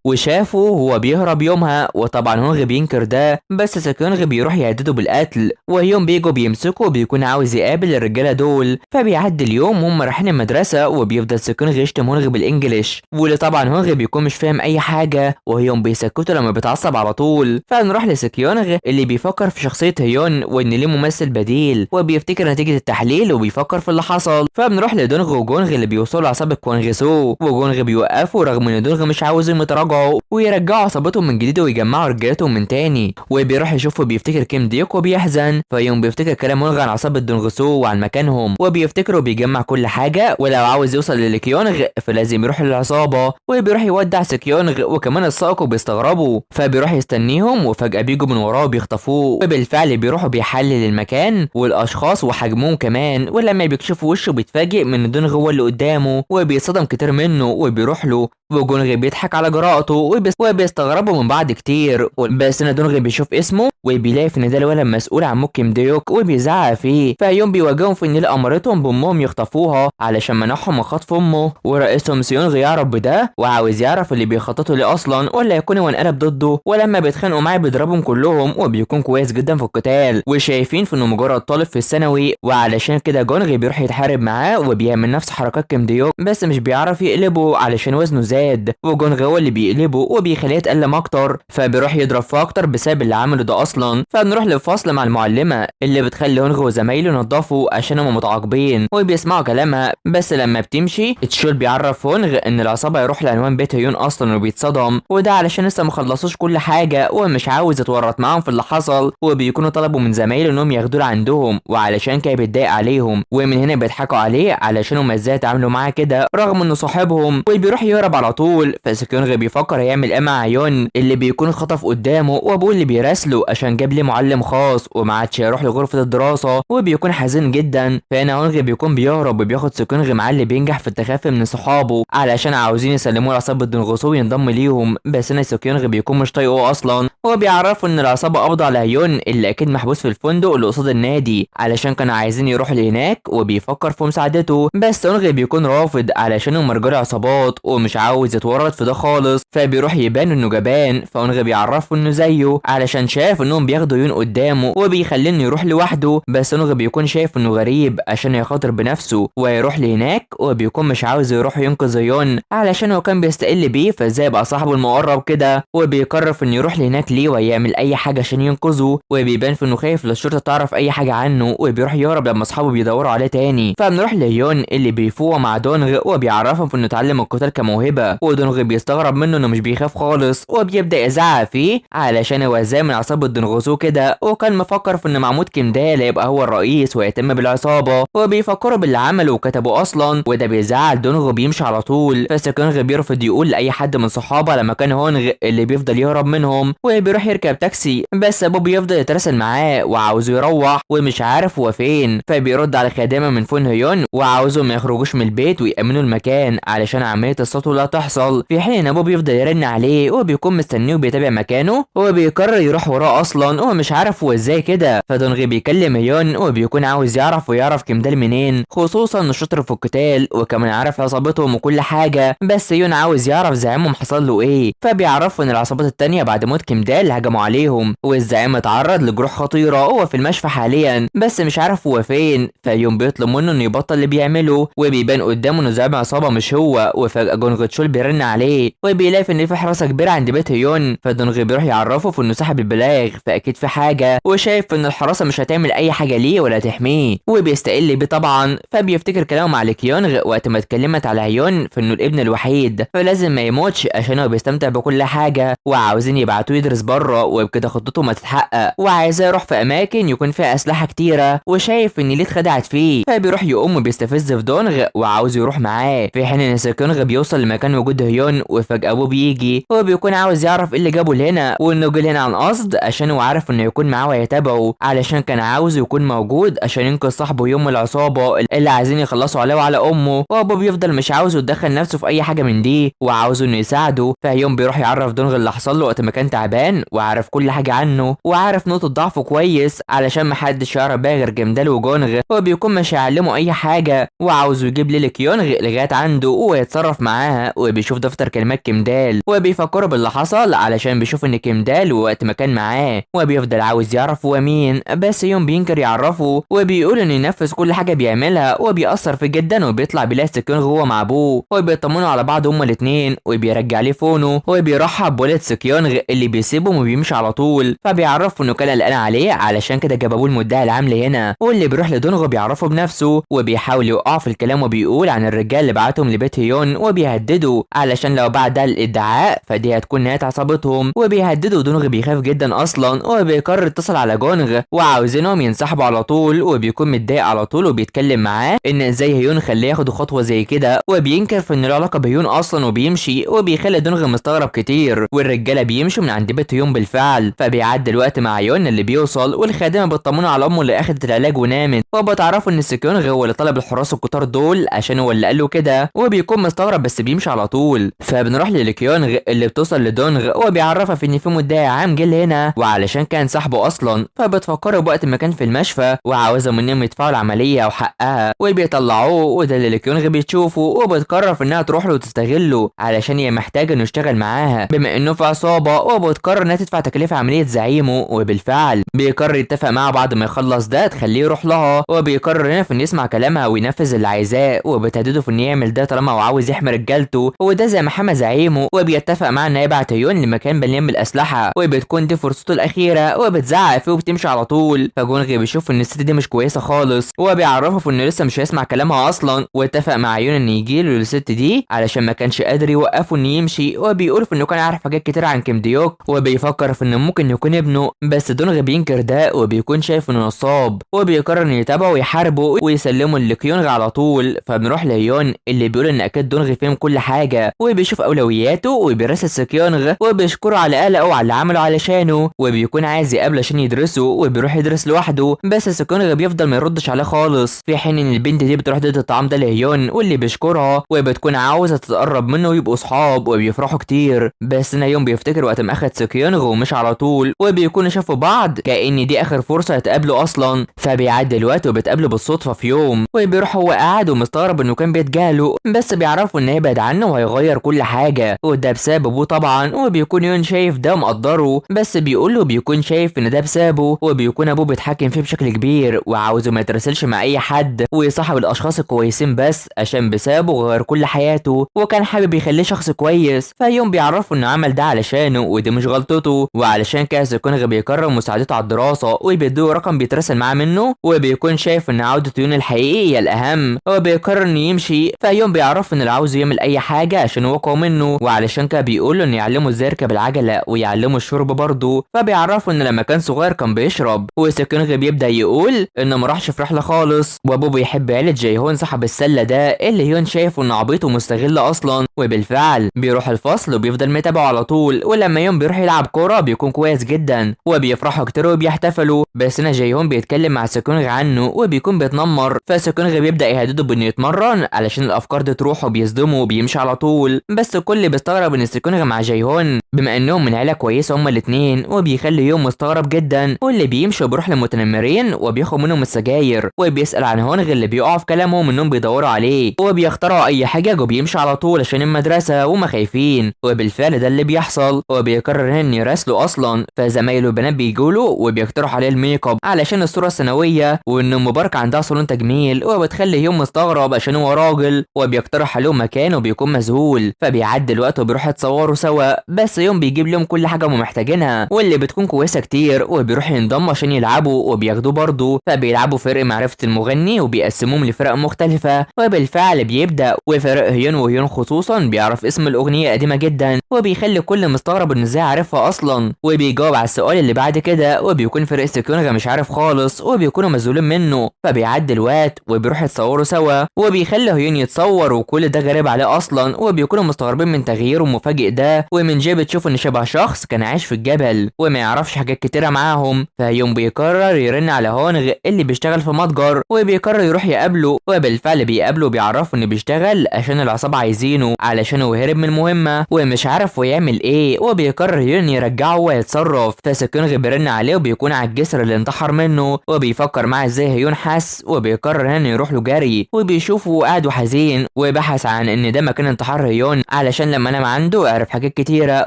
A: وشافه وهو بيهرب يومها. وطبعا هونغ بينكر ده بس سكيونغ بيروح يهدده بالقتل. وهيون بيجوا بيمسكه وبيكون عاوز يقابل الرجاله دول. فبيعدي اليوم وهم رايحين المدرسه وبيفضل سكيونغ يشتم هونغ بالانجلش واللي طبعا هونغ بيكون مش فاهم اي حاجه وهيون بيسكته لما بيتعصب على طول. فنروح لسكيونغ اللي بيفكر في شخصيه هيون وان ليه ممثل بديل وبيفتكر نتيجه التحليل وبيفكر في اللي حصل. فبنروح لدونغ وجونغ اللي بيوصلوا عصابه كوانغسو وجونغ بيوقفوا رغم ان دونغ مش عاوزهم يتراجعوا ويرجعوا عصابتهم من جديد ويجمعوا رجالتهم من تاني. وبيروح يشوفه بيفتكر كيم ديوك وبيحزن. فيوم بيفتكر كلام هونغ عن عصابه دونغسو وعن مكانهم وبيفتكر وبيجمع كل حاجه ولو عاوز يوصل لكيونغ فلازم يروح للعصابه. وبيروح يودع سكيونغ وكمان السائق وبيستغربوا فبيروح يستنيهم وفجاه بيجوا من وراه وبيخطفوه. وبالفعل بيروحوا بيحلل المكان والاشخاص وحجمهم كمان. ولما بيكشفوا وشه بيتفاجئ من ان دونغ هو اللي قدامه وبيصدم كتير منه وبيروح له وجونغ بيضحك على جراءته وبيستغربوا من بعض كتير. بس ان دونغ بيشوف اسمه وبيلاقي ان ده الولد مسؤول عن موكيم ديوك وبيزعق فيه. فيوم بيواجههم في ان اللي امرتهم بامهم يخطفوها علشان منعهم من خطف امه. ورئيسهم سيونغ يعرف بده وعاوز يعرف اللي بيخططوا ليه اصلا ولا يكون هو انقلب ضده. ولما بيتخانقوا معاه بيضربهم كلهم وبيكون كويس جدا في القتال وشايفين في انه مجرد طالب في الثانوي. وعلشان كده جونغ بيروح يتحارب معاه وبيعمل نفس حركات كيم ديوك بس مش بيعرف يقلبه علشان وزنه زاد وجونغ هو اللي بيقلبه وبيخليه يتألم اكتر فبيروح يضرب فيه اكتر بسبب اللي عمله ده اصلا. فبنروح للفصل مع المعلمه اللي بتخلي هونغ وزمايله ينضفوا عشان هم متعاقبين وبيسمعوا كلامها. بس لما بتمشي تشول بيعرف هونغ ان العصابه هيروح لعنوان بيت هيون اصلا وبيتصدم وده علشان لسه مخلصوش كل حاجه ومش عاوز يتورط معاهم في اللي حصل. وبيكونوا طلبوا من زمايله انهم ياخدوه عندهم وعلشان كده بيتضايق عليهم ومن هنا بيضحكوا عليه علشان هم ازاي اتعاملوا معاه كده رغم انه صاحبهم وبيروح يهرب على طول. فسكيونغ بيفكر هيعمل ايه مع هيون اللي بيكون خطف قدامه وابوه اللي بيراسله عشان جاب لي معلم خاص وما عادش هيروح لغرفه الدراسه وبيكون حزين جدا. فهنا هونغ بيكون بيهرب وبياخد سكيونغ معاه اللي بينجح في التخفي من صحابه علشان عاوزين يسلموه لعصابه دونغسو وينضم ليهم. بس هنا سكيونغ بيكون مش طايقه اصلا وبيعرفوا ان العصابه قبضوا على هيون اللي اكيد محبوس في الفندق اللي قصاد النادي علشان كانوا عايزين يروحوا لهناك وبيفكر في مساعدته. بس هونغ بيكون رافض علشان هم رجال عصابات ومش عاوز عاوز يتورط في ده خالص، فبيروح يبان انه جبان، فأونغ بيعرفه انه زيه علشان شايف انهم بياخدوا يون قدامه وبيخليه انه يروح لوحده، بس أونغ بيكون شايف انه غريب عشان يخاطر بنفسه ويروح لهناك، وبيكون مش عاوز يروح ينقذ يون علشان هو كان بيستقل بيه فازاي يبقى صاحبه المقرب كده، وبيقرر انه يروح لهناك ليه ويعمل اي حاجه عشان ينقذه، وبيبان في انه خايف للشرطه تعرف اي حاجه عنه، وبيروح يهرب لما اصحابه بيدوروا عليه تاني. فبنروح ليون اللي بيفوق مع دونغ وبيعرفهم انه اتعلم القتال كموهبه، ودونغ بيستغرب منه انه مش بيخاف خالص، وبيبدا يزعق فيه علشان هو ازاي من عصابه دونغوزو كده، وكان مفكر في ان محمود كيمدال هيبقى هو الرئيس ويهتم بالعصابه، وبيفكروا باللي عمله وكتبه اصلا، وده بيزعل دونغ وبيمشي على طول. فسكونغ بيرفض يقول لاي حد من صحابه لما كان هونغ اللي بيفضل يهرب منهم، وبيروح يركب تاكسي، بس ابوه بيفضل يتراسل معاه وعاوزه يروح ومش عارف هو فين، فبيرد على خادمه من فون هيون وعاوزهم ما يخرجوش من البيت ويأمنوا المكان علشان عمليه السطو لا تحصل، في حين ان ابوه بيفضل يرن عليه وبيكون مستنيه وبيتابع مكانه، وبيقرر يروح وراه اصلا ومش عارف هو ازاي كده. فدونغ بيكلم هيون وبيكون عاوز يعرف كيمدال منين، خصوصا انه شاطر في القتال وكمان عارف عصابتهم وكل حاجه، بس هيون عاوز يعرف زعيمهم حصل له ايه، فبيعرفوا ان العصابات التانيه بعد موت كيمدال هجموا عليهم، والزعيم اتعرض لجروح خطيره هو في المشفى حاليا بس مش عارف هو فين، فهيون بيطلب منه انه يبطل اللي بيعمله، وبيبان قدامه انه زعيم عصابه مش هو، وفجاه جونغ تشول بيرن عليه وبيلاقي ان في حراسه كبيره عند بيت هيون، فدونغ بيروح يعرفه في انه سحب البلاغ فاكيد في حاجه، وشايف ان الحراسه مش هتعمل اي حاجه ليه ولا تحميه، وبيستقل بيه طبعا، فبيفتكر كلامه مع ليكيونغ وقت ما اتكلمت على هيون في انه الابن الوحيد فلازم ما يموتش عشان هو بيستمتع بكل حاجه، وعاوزين يبعتوه يدرس بره وبكده خطته ما تتحقق، وعايزاه يروح في اماكن يكون فيها اسلحه كتيره، وشايف ان ليه اتخدعت فيه، فبيروح يقوم وبيستفز في دونغ وعاوز يروح معاه، في حين ان سيكونغ بيوصل لمكان وجود هيون، وفجاه ابوه بيجي وبيكون عاوز يعرف ايه اللي جابه لهنا، وانه جه هنا عن قصد عشان هو عارف انه يكون معاه ويتابعه، علشان كان عاوز يكون موجود عشان ينقذ صاحبه يوم العصابه اللي عايزين يخلصوا عليه وعلى امه، وابوه بيفضل مش عاوز يدخل نفسه في اي حاجه من دي وعاوزه انه يساعده، فهيون بيروح يعرف دونغ اللي حصل له وقت ما كان تعبان وعارف كل حاجه عنه وعارف نقطه ضعفه كويس علشان محدش يعرف بقى غير كيمدال وجونغ، وبيكون مش هيعلمه اي حاجه، وعاوزه يجيب ليلي كيونغ لغايه عنده ويتصرف معاها، وبيشوف دفتر كلمات كيمدال وبيفكروا باللي حصل علشان بيشوف ان كيمدال وقت ما كان معاه، وبيفضل عاوز يعرف هو مين، بس هيون بينكر يعرفه وبيقول انه ينفذ كل حاجه بيعملها، وبيأثر فيه جدا، وبيطلع بيلاقي سكيونغ هو مع ابوه وبيطمنوا على بعض هما الاثنين، وبيرجع ليه فونه وبيرحب بولد سكيونغ اللي بيسيبهم وبيمشي على طول، فبيعرفه انه كان قلقان عليه علشان كده جاب ابوه المدعي العام لهنا، واللي بيروح لدونغ بيعرفه بنفسه وبيحاول يوقعه في الكلام، وبيقول عن الرجال اللي بعتهم لبيت هيون وبيهددوا علشان لو بعد ده الادعاء فدي هتكون نهايه عصابتهم، وبيهددوا دونغ بيخاف جدا اصلا، وبيقرر يتصل على جونغ وعاوزينهم ينسحبوا على طول، وبيكون متضايق على طول وبيتكلم معاه ان ازاي هيون خليه ياخدوا خطوه زي كده، وبينكر في ان له علاقه بهيون اصلا وبيمشي، وبيخلي دونغ مستغرب كتير، والرجاله بيمشوا من عند بيت هيون بالفعل، فبيعدي الوقت مع هيون اللي بيوصل، والخادمه بتطمنه على امه اللي اخدت العلاج ونامت، وبتعرفوا ان سكيونغ هو اللي طلب الحراس الكتار دول عشان هو اللي قال له كده، وبيكون مستغرب بس بيمشي على طول، فبنروح لليكيونغ اللي بتوصل لدونغ وبيعرفها في ان في مدعي عام جه هنا وعلشان كان صاحبه اصلا، فبتفكروا بوقت ما كان في المشفى وعاوزهم انهم يدفعوا العمليه وحقها، وبيطلعوه، وده اللي ليكيونغ بتشوفه، وبتقرر في انها تروح له وتستغله علشان هي محتاجه انه يشتغل معاها بما انه في عصابه، وبتقرر انها تدفع تكلفه عمليه زعيمه، وبالفعل بيقرر يتفق معاها بعد ما يخلص ده تخليه يروح لها، وبيقرر هنا في انه يسمع كلامها وينفذ اللي عايزاه، وبتهدده في انه يعمل ده طالما هو عاوز يحمي رجالته وده زي ما حمى زعيمه، وبيتفق معاه انه يبعت هيون لمكان مليان بالاسلحه، وبتكون دي فرصته الاخيره، وبتزعق فيه وبتمشي على طول، فجونغ بيشوف ان الست دي مش كويسه خالص، وبيعرفه في انه لسه مش هيسمع كلامها اصلا، واتفق مع هيون ان يجي له للست دي علشان ما كانش قادر يوقفه انه يمشي، وبيقول في انه كان عارف حاجات كتير عن كيم ديوك، وبيفكر في انه ممكن يكون ابنه، بس دونغ بينكر ده وبيكون شايف انه نصاب، وبيقرر انه يتابعه ويحاربه ويسلمه لكيونغ على طول، فبنروح لهيون اللي بيقول ان اكيد دونغ فهم كل حاجه، وبيشوف اولوياته وبيراسل سكيونغ وبيشكره على قلقه وعلى اللي عمله علشانه، وبيكون عايز يقابله عشان يدرسه، وبيروح يدرس لوحده، بس سكيونغ بيفضل ما يردش عليه خالص، في حين ان البنت دي بتروح تدي الطعام ده لهيون واللي بيشكرها، وبتكون عاوزه تتقرب منه ويبقوا صحاب وبيفرحوا كتير، بس هيون بيفتكر وقت ما اخد سكيونغ ومش على طول، وبيكونوا شافوا بعض كأن دي اخر فرصه يتقابلوا اصلا، فبيعدي الوقت وبيتقابلوا بالصدفه في يوم، وبيروح هو قاعد ومستغرب انه كان بيتجاهله، بس بيعرفوا ان يبعد عنه انه هيغير كل حاجه، وده بسبب ابوه طبعا. وبيكون يون شايف ده مقدره، بس بيقول له بيكون شايف ان ده بسببه، وبيكون ابوه بيتحكم فيه بشكل كبير وعاوزه ما يتراسلش مع اي حد ويصاحب الاشخاص الكويسين بس، عشان بسببه غير كل حياته وكان حابب يخليه شخص كويس. فيوم بيعرفه انه عمل ده علشانه ودي مش غلطته، وعلشان كده سكونغ بيقرر مساعدته على الدراسه وبيديه رقم بيتراسل معاه منه، وبيكون شايف ان عوده يون الحقيقيه الاهم. هو بيقرر انه يمشي، فيوم بيعرف ان اللي عاوزه يعمل اي حاجه عشان هو اقوى منه، وعلشان كده بيقول له انه يعلمه ازاي يركب العجله ويعلمه الشرب برضه. فبيعرفه ان لما كان صغير كان بيشرب، وسكونغ بيبدا يقول انه ما راحش في رحله خالص، وابوه بيحب عيله جاي هون صاحب السله ده اللي يون شايفه انه عبيط ومستغل اصلا. وبالفعل بيروح الفصل وبيفضل متابعه على طول، ولما يوم بيروح يلعب كوره بيكون كويس جدا وبيفرحوا كتير وبيحتفلوا. بس هنا جاي هون بيتكلم مع سكونغ عنه وبيكون بيتنمر، فسكونغ بيبدا يهدده بانه يتمرن علشان الافكار دي تروح وبيصدمه وبيمشي على طول. بس الكل بيستغرب ان سكونغ مع جاي هون بما انهم من عيله كويسه هما الاثنين، وبيخلي يوم مستغرب جدا. واللي بيمشي وبيروح للمتنمرين وبياخد منهم السجاير، وبيسال عن هونغ اللي بيقعوا في كلامهم انهم بيدوروا عليه، وبيخترعوا اي حاجه وبيمشي على طول عشان المدرسه وما خايفين. وبالفعل ده اللي بيحصل، وبيقرر ان يراسله اصلا. فزمايله البنات بيجولوا وبيقترحوا عليه الميك اب علشان الصوره السنويه، وان مبارك عندها صالون تجميل، وبتخلي يوم مستغرب عشان هو راجل، وبيقترح عليهم مكان وبيكون مذهول. فبيعدي الوقت وبيروحوا يتصوروا سوا، بس يوم بيجيب لهم كل حاجه هم محتاجينها واللي بتكون كويسه كتير، وبيروح ينضم عشان يلعبوا وبياخدوه برضه. فبيلعبوا فرق معرفه المغني وبيقسموهم لفرق مختلفه، وبالفعل بيبدا وفرق هيون وهيون خصوصا بيعرف اسم الاغنيه قديمه جدا، وبيخلي كل مستغرب انه ازاي عارفها اصلا. وبيجاوب على السؤال اللي بعد كده، وبيكون فريق سكونغ مش عارف خالص وبيكونوا مذهولين منه. فبيعدي الوقت وبيروح يتصوروا سوا، وبيخلي هيون يتصور وكل ده غريب عليه اصلا، وبيكونوا مستغربين من تغييره المفاجئ ده. ومن جاي بتشوف ان شبه شخص كان عايش في الجبل وما يعرفش حاجات كتيره معاهم. فهيون بيقرر يرن على هونغ اللي بيشتغل في متجر، وبيقرر يروح يقابله. وبالفعل بيقابله وبيعرفه انه بيشتغل عشان العصابه عايزينه علشان هو هرب من المهمه ومش عارف هو يعمل ايه، وبيقرر هيون يرجعه ويتصرف. فسكونغ بيرن عليه وبيكون على الجسر اللي انتحر منه، وبيفكر معاه ازاي هيون حس، وبيقرر انه يروح له جري، وبيشوفه قاعد وحزين وبحث عن ان ده مكان انتحار هيون علشان لما نام عنده عرف حاجات كتيره.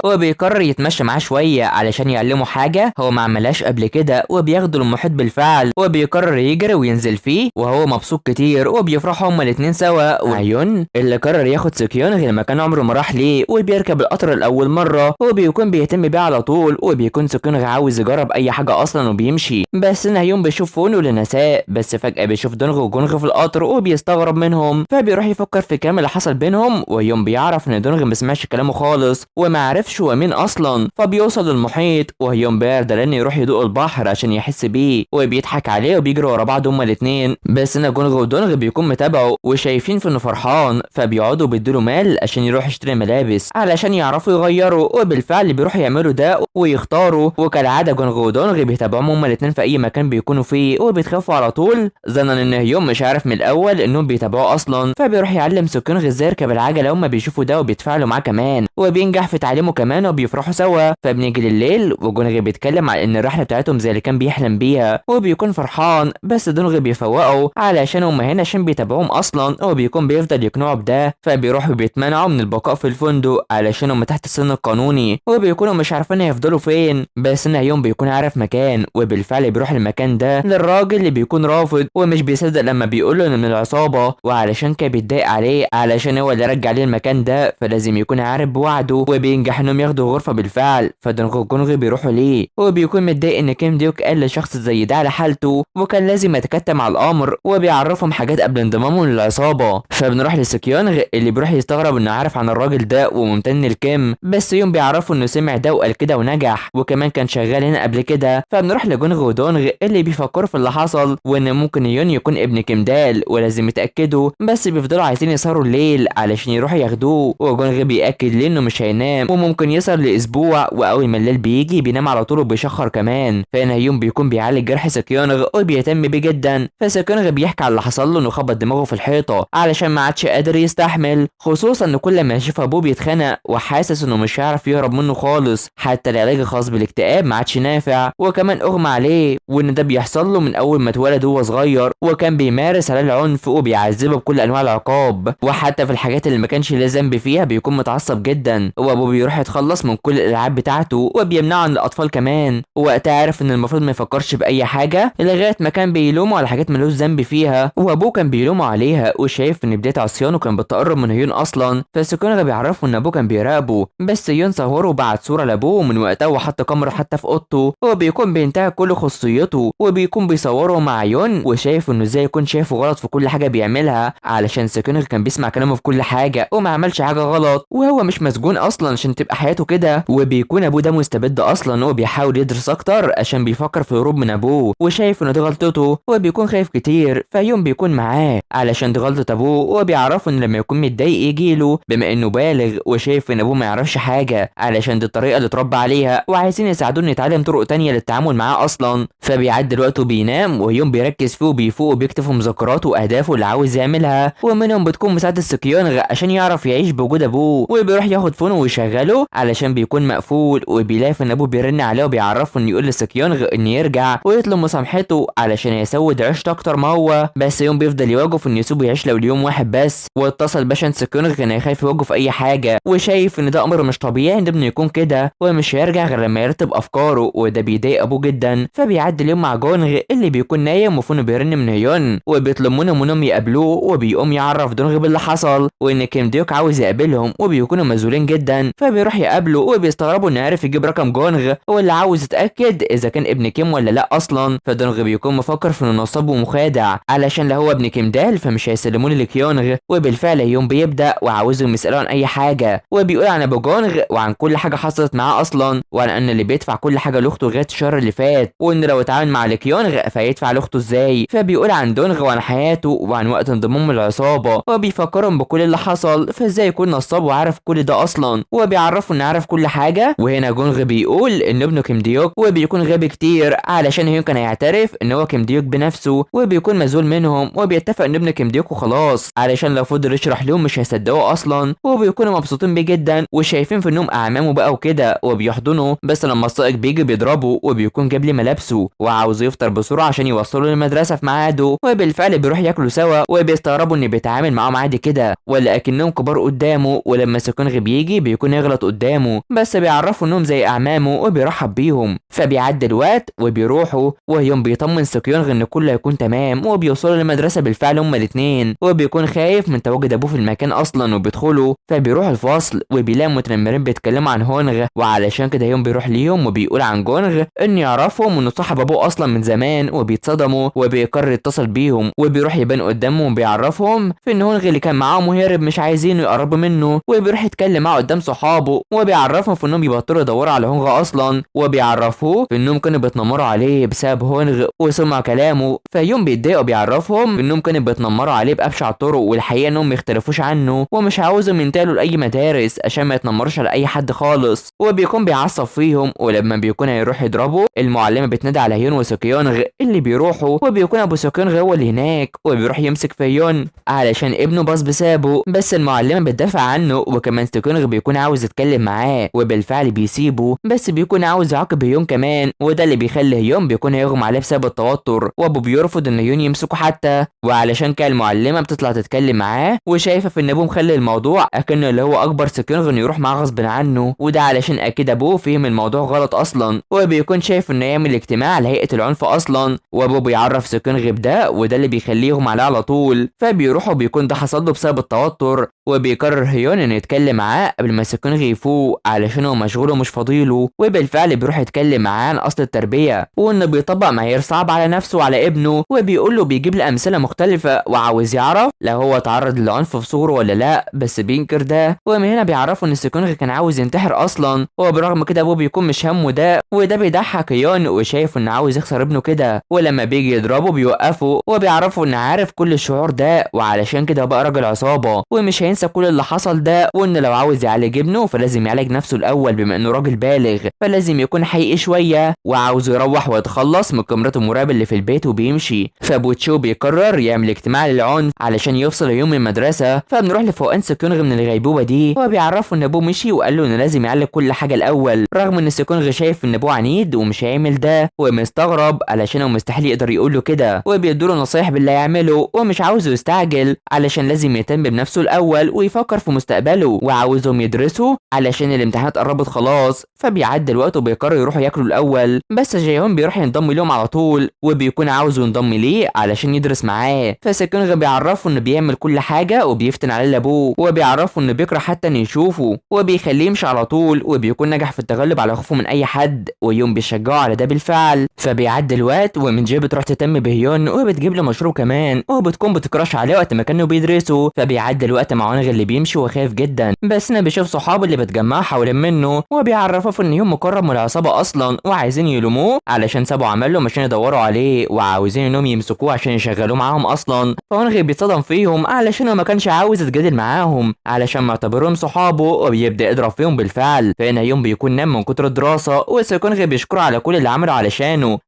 A: وبيقرر يتمشى معاه شويه علشان يعلمه حاجه هو ما عملهاش قبل كده، وبياخده للمحيط بالفعل، وبيقرر يجري وينزل فيه وهو مبسوط كتير، وبيفرحوا هما الاثنين سوا. وهيون اللي قرر ياخد سكيونغ لمكان عمره ما راح ليه، وبيركب القطر لاول مره وبيكون بيهتم بيه على طول، وبيكون سكيونغ عاوز يجرب اي حاجه اصلا وبيمشي. بس هيون بيشوف فونه لنساء، بس فجاه بيشوف دونغ وجونغ في القطر وبيستغرب منهم، فبيروح يفكر في الكلام اللي حصل بينهم. وهيون بيعرف ان دونغ ما سمعش كلامه خالص وما عرفش هو مين اصلا. فبيوصل للمحيط وهيون بيرد لانه يروح يدوق البحر عشان يحس بيه، وبيضحك عليه وبيجروا ورا بعض هما الاثنين. بس جونغ ودونغ بيكون متابعه وشايفين في انه فرحان، فبيقعدوا بيديله مال عشان يروح يشتري ملابس علشان يعرفوا يغيروا. وبالفعل بيروحوا يعملوا ده ويختاروا، وكالعاده جونغ ودونغ بيتابعوهم هما الاثنين في اي مكان بيكونوا فيه، وبيتخافوا على طول ظنا ان هيون مش عارف من الاول انهم بيتابعوه اصلا. فبيروح يعلم سكونغ ازاي يركب العجله، هما بيشوفوا ده وبيتفاعلوا معاه كمان، وبينجح في تعليمه كمان وبيفرحوا سوا. فبنيجي لليل وجونغ بيتكلم على ان الرحله بتاعتهم زي اللي كان بيحلم بيها وبيكون فرحان، بس دونغ بيفوقوا علشان هما هنا عشان بيتابعوهم اصلا، وبيكون بيفضل يقنعوا بده. فبيروحوا بيتمنعوا من البقاء في الفندق علشان هما تحت السن القانوني، وبيكونوا مش عارفين هيفضلوا فين. بس هيون بيكون عارف مكان، وبالفعل بيروح المكان ده للراجل اللي بيكون رافض ومش بيصدق لما بيقول له انه من العصابه، وعلشان كده بيتضايق عليه علشان هو اللي رجع ليه المكان ده، فلازم يكون عارف بوعده. وبينجح انهم ياخدوا غرفه بالفعل. فدونغ وجونغ بيروحوا ليه، وبيكون متضايق ان كيم ديوك قال لشخص زي ده على حالته وكان لازم يتكتم على الامر، وبيعرفهم حاجات قبل انضمامه للعصابه. فبنروح لسكيونغ اللي بيروح يستغرب انه عارف عن الراجل ده وممتن لكيم، بس يوم بيعرفوا انه سمع ده وقال كده ونجح وكمان كان شغال هنا قبل كده. فبنروح لجونغ ودونغ اللي بيفكروا في اللي حصل وان ممكن يون يكون ابن كيمدال ولازم يتاكدوا، بس بيفضلوا عايزين يسهروا الليل علشان يروحوا ياخدوه. وجونغ بياكد ليه انه مش هينام وممكن يسهر لاسبوع، واول ما الليل بيجي بينام على طول وبيشخر كمان. فهنا يون بيكون بيعالج جرح سكيونغ وبيهتم بيه جدا. فسكيونغ بيحكي على اللي حصل له انه خبط دماغه في الحيطه علشان ما عادش قادر يستحمل، خصوصا ان كل ما يشوف ابوه بيتخنق وحاسس انه مش هيعرف يهرب منه خالص، حتى العلاج الخاص بالاكتئاب ما عادش نافع، وكمان اغمى عليه، وان ده بيحصل له من اول ما اتولد وهو صغير، وكان بيمارس عليه العنف وبيعذبه بكل انواع العقاب، وحتى في الحاجات اللي ما كانش ليه ذنب فيها بيكون متعصب جدا، وابوه بيروح يتخلص من كل الالعاب بتاعته وبيمنعه عن الاطفال كمان، ووقتها عارف ان المفروض ما يفكرش باي حاجه لغايه ما كان بيلومه على حاجات ملوش ذنب فيها، وابوه كان بيلومه عليها وشايف ان بدايه عصيانه كان بتقرب من هيون اصلا. فسكونغ بيعرفوا ان ابوه كان بيراقبه، بس هيون صوره وبعت صوره لابوه، ومن وقتها وحط كاميرا حتى في اوضته، هو بيكون بينتهك كل خصوصيته وبيكون بيصوره مع يون، وشايف انه ازاي يكون شايفه غلط في كل حاجه بيعملها علشان سكونغ كان بيسمع كلامه في كل حاجه وما عملش حاجه غلط، وهو مش مسجون اصلا عشان تبقى حياته كده. وبيكون ابوه ده مستبد اصلا وبيحاول يدرس اكتر عشان بيفكر في الهروب من ابوه وشايف انه دي غلطته، وبيكون خايف كتير. فيوم بيكون معاه علشان دي غلطه ابوه، وبيعرفه ان لما يكون متضايق يجيله بما انه بالغ، وشايف ان ابوه ما يعرفش حاجه علشان دي الطريقه اللي اتربى عليها، وعايزين يساعدوه انه يتعلم طرق تانية للتعامل معاه اصلا. فبيعدي الوقت وبينام، ويوم بيركز فيه وبيفوق وبيكتب في مذكراته واهدافه اللي عاوز يعملها، ومنهم بتكون مساعده سكيونغ عشان يعرف يعيش بوجود ابوه، وبيروح ياخد فونه ويشغله علشان بيكون مقفول، وبيلاقي ان ابوه بيرن عليه وبيعرفه انه يقول لسكيونغ ان يرجع ويطلب مسامحته علشان يسود عيشته اكتر ما هو، بس يوم بيفضل يواجه ان يسيبه يعيش لو اليوم واحد بس. واتصل باشا سكيونغ كان خايف يواجه في اي حاجه، وشايف ان ده امر مش طبيعي ان ابنه يكون كده ومش هيرجع غير لما يرتب افكاره، وده بيضايق ابوه جدا. فبيعدي اليوم مع جونغ اللي بيكون نايم وفونه بيرن من هيون، وبيطلب منهم انهم يقابلوه، وبيقوم يعرف دونغ باللي حصل وان كيم ديوك عاوز يقابلهم، وبيكونوا مذهولين جدا. فبيروح يقابله وبيستغربوا انه عارف يجيب رقم جونغ، واللي عاوز يتاكد اذا كان ابن كيم ولا لا اصلا. فدونغ بيكون مفكر في انه نصاب ومخادع علشان لو هو ابن كيم دال فمش هيسلموه لكيونغ. وبالفعل يوم بيبدا وعاوزهم يسالوا عن اي حاجه، وبيقول عن ابو جونغ وعن كل حاجه حصلت معاه اصلا، وعن ان اللي بيدفع كل حاجه لاخته لغايه الشهر اللي فات، وان لو اتعامل مع لكيونغ فهيدفع لاخته ازاي. فبيقول عن دونغ وعن حياته وعن وقت انضمامه للعصابه، وبيفكرهم بكل اللي حصل، فازاي يكون نصاب وعارف كل ده اصلا، وبيعرفوا ان عارف كل حاجه. وهنا جونغ بيقول ان ابنه كيم ديوك وبيكون غبي كتير علشان هيون كان هيعترف ان هو كيم ديوك بنفسه، وبيكون مذهول منهم، وبيتفق ان ابن كيم ديوك وخلاص علشان لو فضل يشرح لهم مش هيصدقوه اصلا، وبيكونوا مبسوطين بيه جدا وشايفين في انهم اعمامه بقى وكده وبيحضنوا. بس لما السائق بيجي بيضربه، وبيكون جاب لي ملابسه وعاوز يفطر بسرعه عشان يوصله للمدرسه في ميعاده، وبالفعل بيروح ياكلوا سوا، وبيستغربوا ان بيتعامل معاهم عادي كده ولكنهم كبار قدامه، ولما سكونغ بيجي بيكون يغلط قدامه بس بيعرفوا انهم زي اعمامه وبيرحب بيهم. فبيعدي الوقت وبيروحوا، وهيوم بيطمن سكيونغ ان كله هيكون تمام، وبيوصلوا للمدرسه بالفعل هما الاثنين، وبيكون خايف من تواجد ابوه في المكان اصلا، وبيدخلوا. فبيروح الفصل وبيلاقي متنمرين بيتكلموا عن هونغ، وعلشان كده هيوم بيروح ليهم وبيقول عن جونغ ان يعرفهم انه صاحب ابوه اصلا من زمان، وبيتصدموا وبيقرر يتصل بيهم، وبيروح يبان قدامهم وبيعرفهم في ان هونغ اللي كان معاهم وهرب مش عايزينه يقربوا منه، وبيروح يتكلم معاه قدام صحابه، وبيعرفهم في انهم يبطلوا يدوروا على هونغ اصلا، وبيعرفوه في انهم كانوا بيتنمروا عليه بسبب هونغ وسمع كلامه. فيوم بيتضايق وبيعرفهم انهم كانوا بيتنمروا عليه بابشع الطرق، والحقيقه انهم ما يختلفوش عنه ومش عاوزهم ينتقلوا لاي مدارس عشان ما يتنمروش على اي حد خالص. وبيكون بيعصب فيهم، ولما بيكون هيروح يضربه المعلمه بتنادي على هيون وسكيونغ اللي بيروحوا، وبيكون ابو سكيونغ هو اللي هناك، وبيروح يمسك في هيون علشان ابنه باص بسابه، بس المعلمه بتدافع عنه، وكمان سكيونغ بيكون عاوز يتكلم معاه وبالفعل بيسيبه، بس بيكون عاوز يعاقب هيون كمان، وده اللي بيخلي هيون بيكون هيغمى عليه بسبب التوتر، وابو بيرفض ان هيون يمسكه حتى. وعلشان كده المعلمه بتطلع تتكلم معاه وشايفه في ان ابوه مخلي الموضوع اكنه اللي هو اكبر سكيونغ انه يروح معاه غصب عنه، وده علشان اكيد ابوه فهم الموضوع غلط اصلا، وبيكون شايف انه يعمل اجتماع لهيئه العنف اصلا، وابوه بيعرف سكيونغ بده، وده اللي بيخليه يغمى عليه على طول. فبيروحوا بيكون ده حصل له بسبب التوتر، وبيقرر هيون انه يتكلم معاه قبل ما سكيونغ يفوق علشان هو مشغول ومش فاضيله، وبالفعل بيروح يتكلم معاه عن اصل التربيه، وانه بيطبق معايير صعب على نفسه وعلى ابنه، وبيقول له بيجيب له امثله مختلفه وعاوز يعرف لو هو تعرض للعنف في صغره ولا لا، بس بينكر ده. ومن هنا بيعرفوا ان سكيونغ كان عاوز ينتحر اصلا، وبرغم كده ابوه بيكون مش همه ده، وده بيضحك هيون وشايف انه عاوز يخسر ابنه كده، ولما بيجي يضربه بيوقفه، وبيعرفوا ان عارف كل الشعور ده، وعلشان كده بقى راجل عصابه ومش هينسى كل اللي حصل ده، وان لو عاوز يعالج ابنه فلازم يعالج نفسه الاول بما انه راجل بالغ، فلازم يكون حقيقي شويه، وعاوز يروح ويتخلص من كاميرات المراقبه اللي في البيت وبيمشي. فبوتشو بيقرر يعمل اجتماع للعنف علشان يفصل يوم من المدرسه. فبنروح لفوقان سكيونغ من الغيبوبه دي، وبيعرفوا ان ابوه مشي وقال له انه لازم يعالج كل حاجه الاول، رغم ان سكيونغ شايف ان ابوه عنيد ومش هيعمل ده، ومستغرب علشان هو مستحيل يقدر يقول له كده، وبيدوا له نصايح باللي هيعمله، ومش عاوزه يستعجل علشان لازم يهتم بنفسه الاول يشتغل ويفكر في مستقبله وعاوزهم يدرسوا علشان الامتحانات قربت خلاص. فبيعدي الوقت وبيقرروا يروحوا ياكلوا الاول، بس جيهون بيروح ينضم لهم على طول وبيكون عاوز ينضم ليه علشان يدرس معاه. فسكيونغ بيعرفه انه بيعمل كل حاجه وبيفتن عليه لابوه، وبيعرفه انه بيكره حتى انه يشوفه، وبيخليه يمشي على طول، وبيكون نجح في التغلب على خوفه من اي حد، ويوم بيشجعه على ده بالفعل. فبيعدي الوقت ومن جي بتروح تهتم بهيون وبتجيب له مشروب كمان، وبتكون بتكراش عليه وقت ما كانوا بيدرسوا. فبيعدي الوقت مع ونغ اللي بيمشي وخايف جدا، بس انا بيشوف صحابه اللي بتجمعوا حوالين منه، وبيعرفه ان يوم مقرب من العصابه اصلا وعايزين يلوموه علشان سابوا عملهم عشان يدوروا عليه، وعاوزين انهم يمسكوه عشان يشغلوه معاهم اصلا. فونغ بيتصدم فيهم علشان هو ما كانش عاوز يتجادل معاهم علشان معتبرهم صحابه، وبيبدا يضرب فيهم بالفعل. فهنا يوم بيكون نام من كتر الدراسه، وسكونغ بيشكره على كل اللي عمله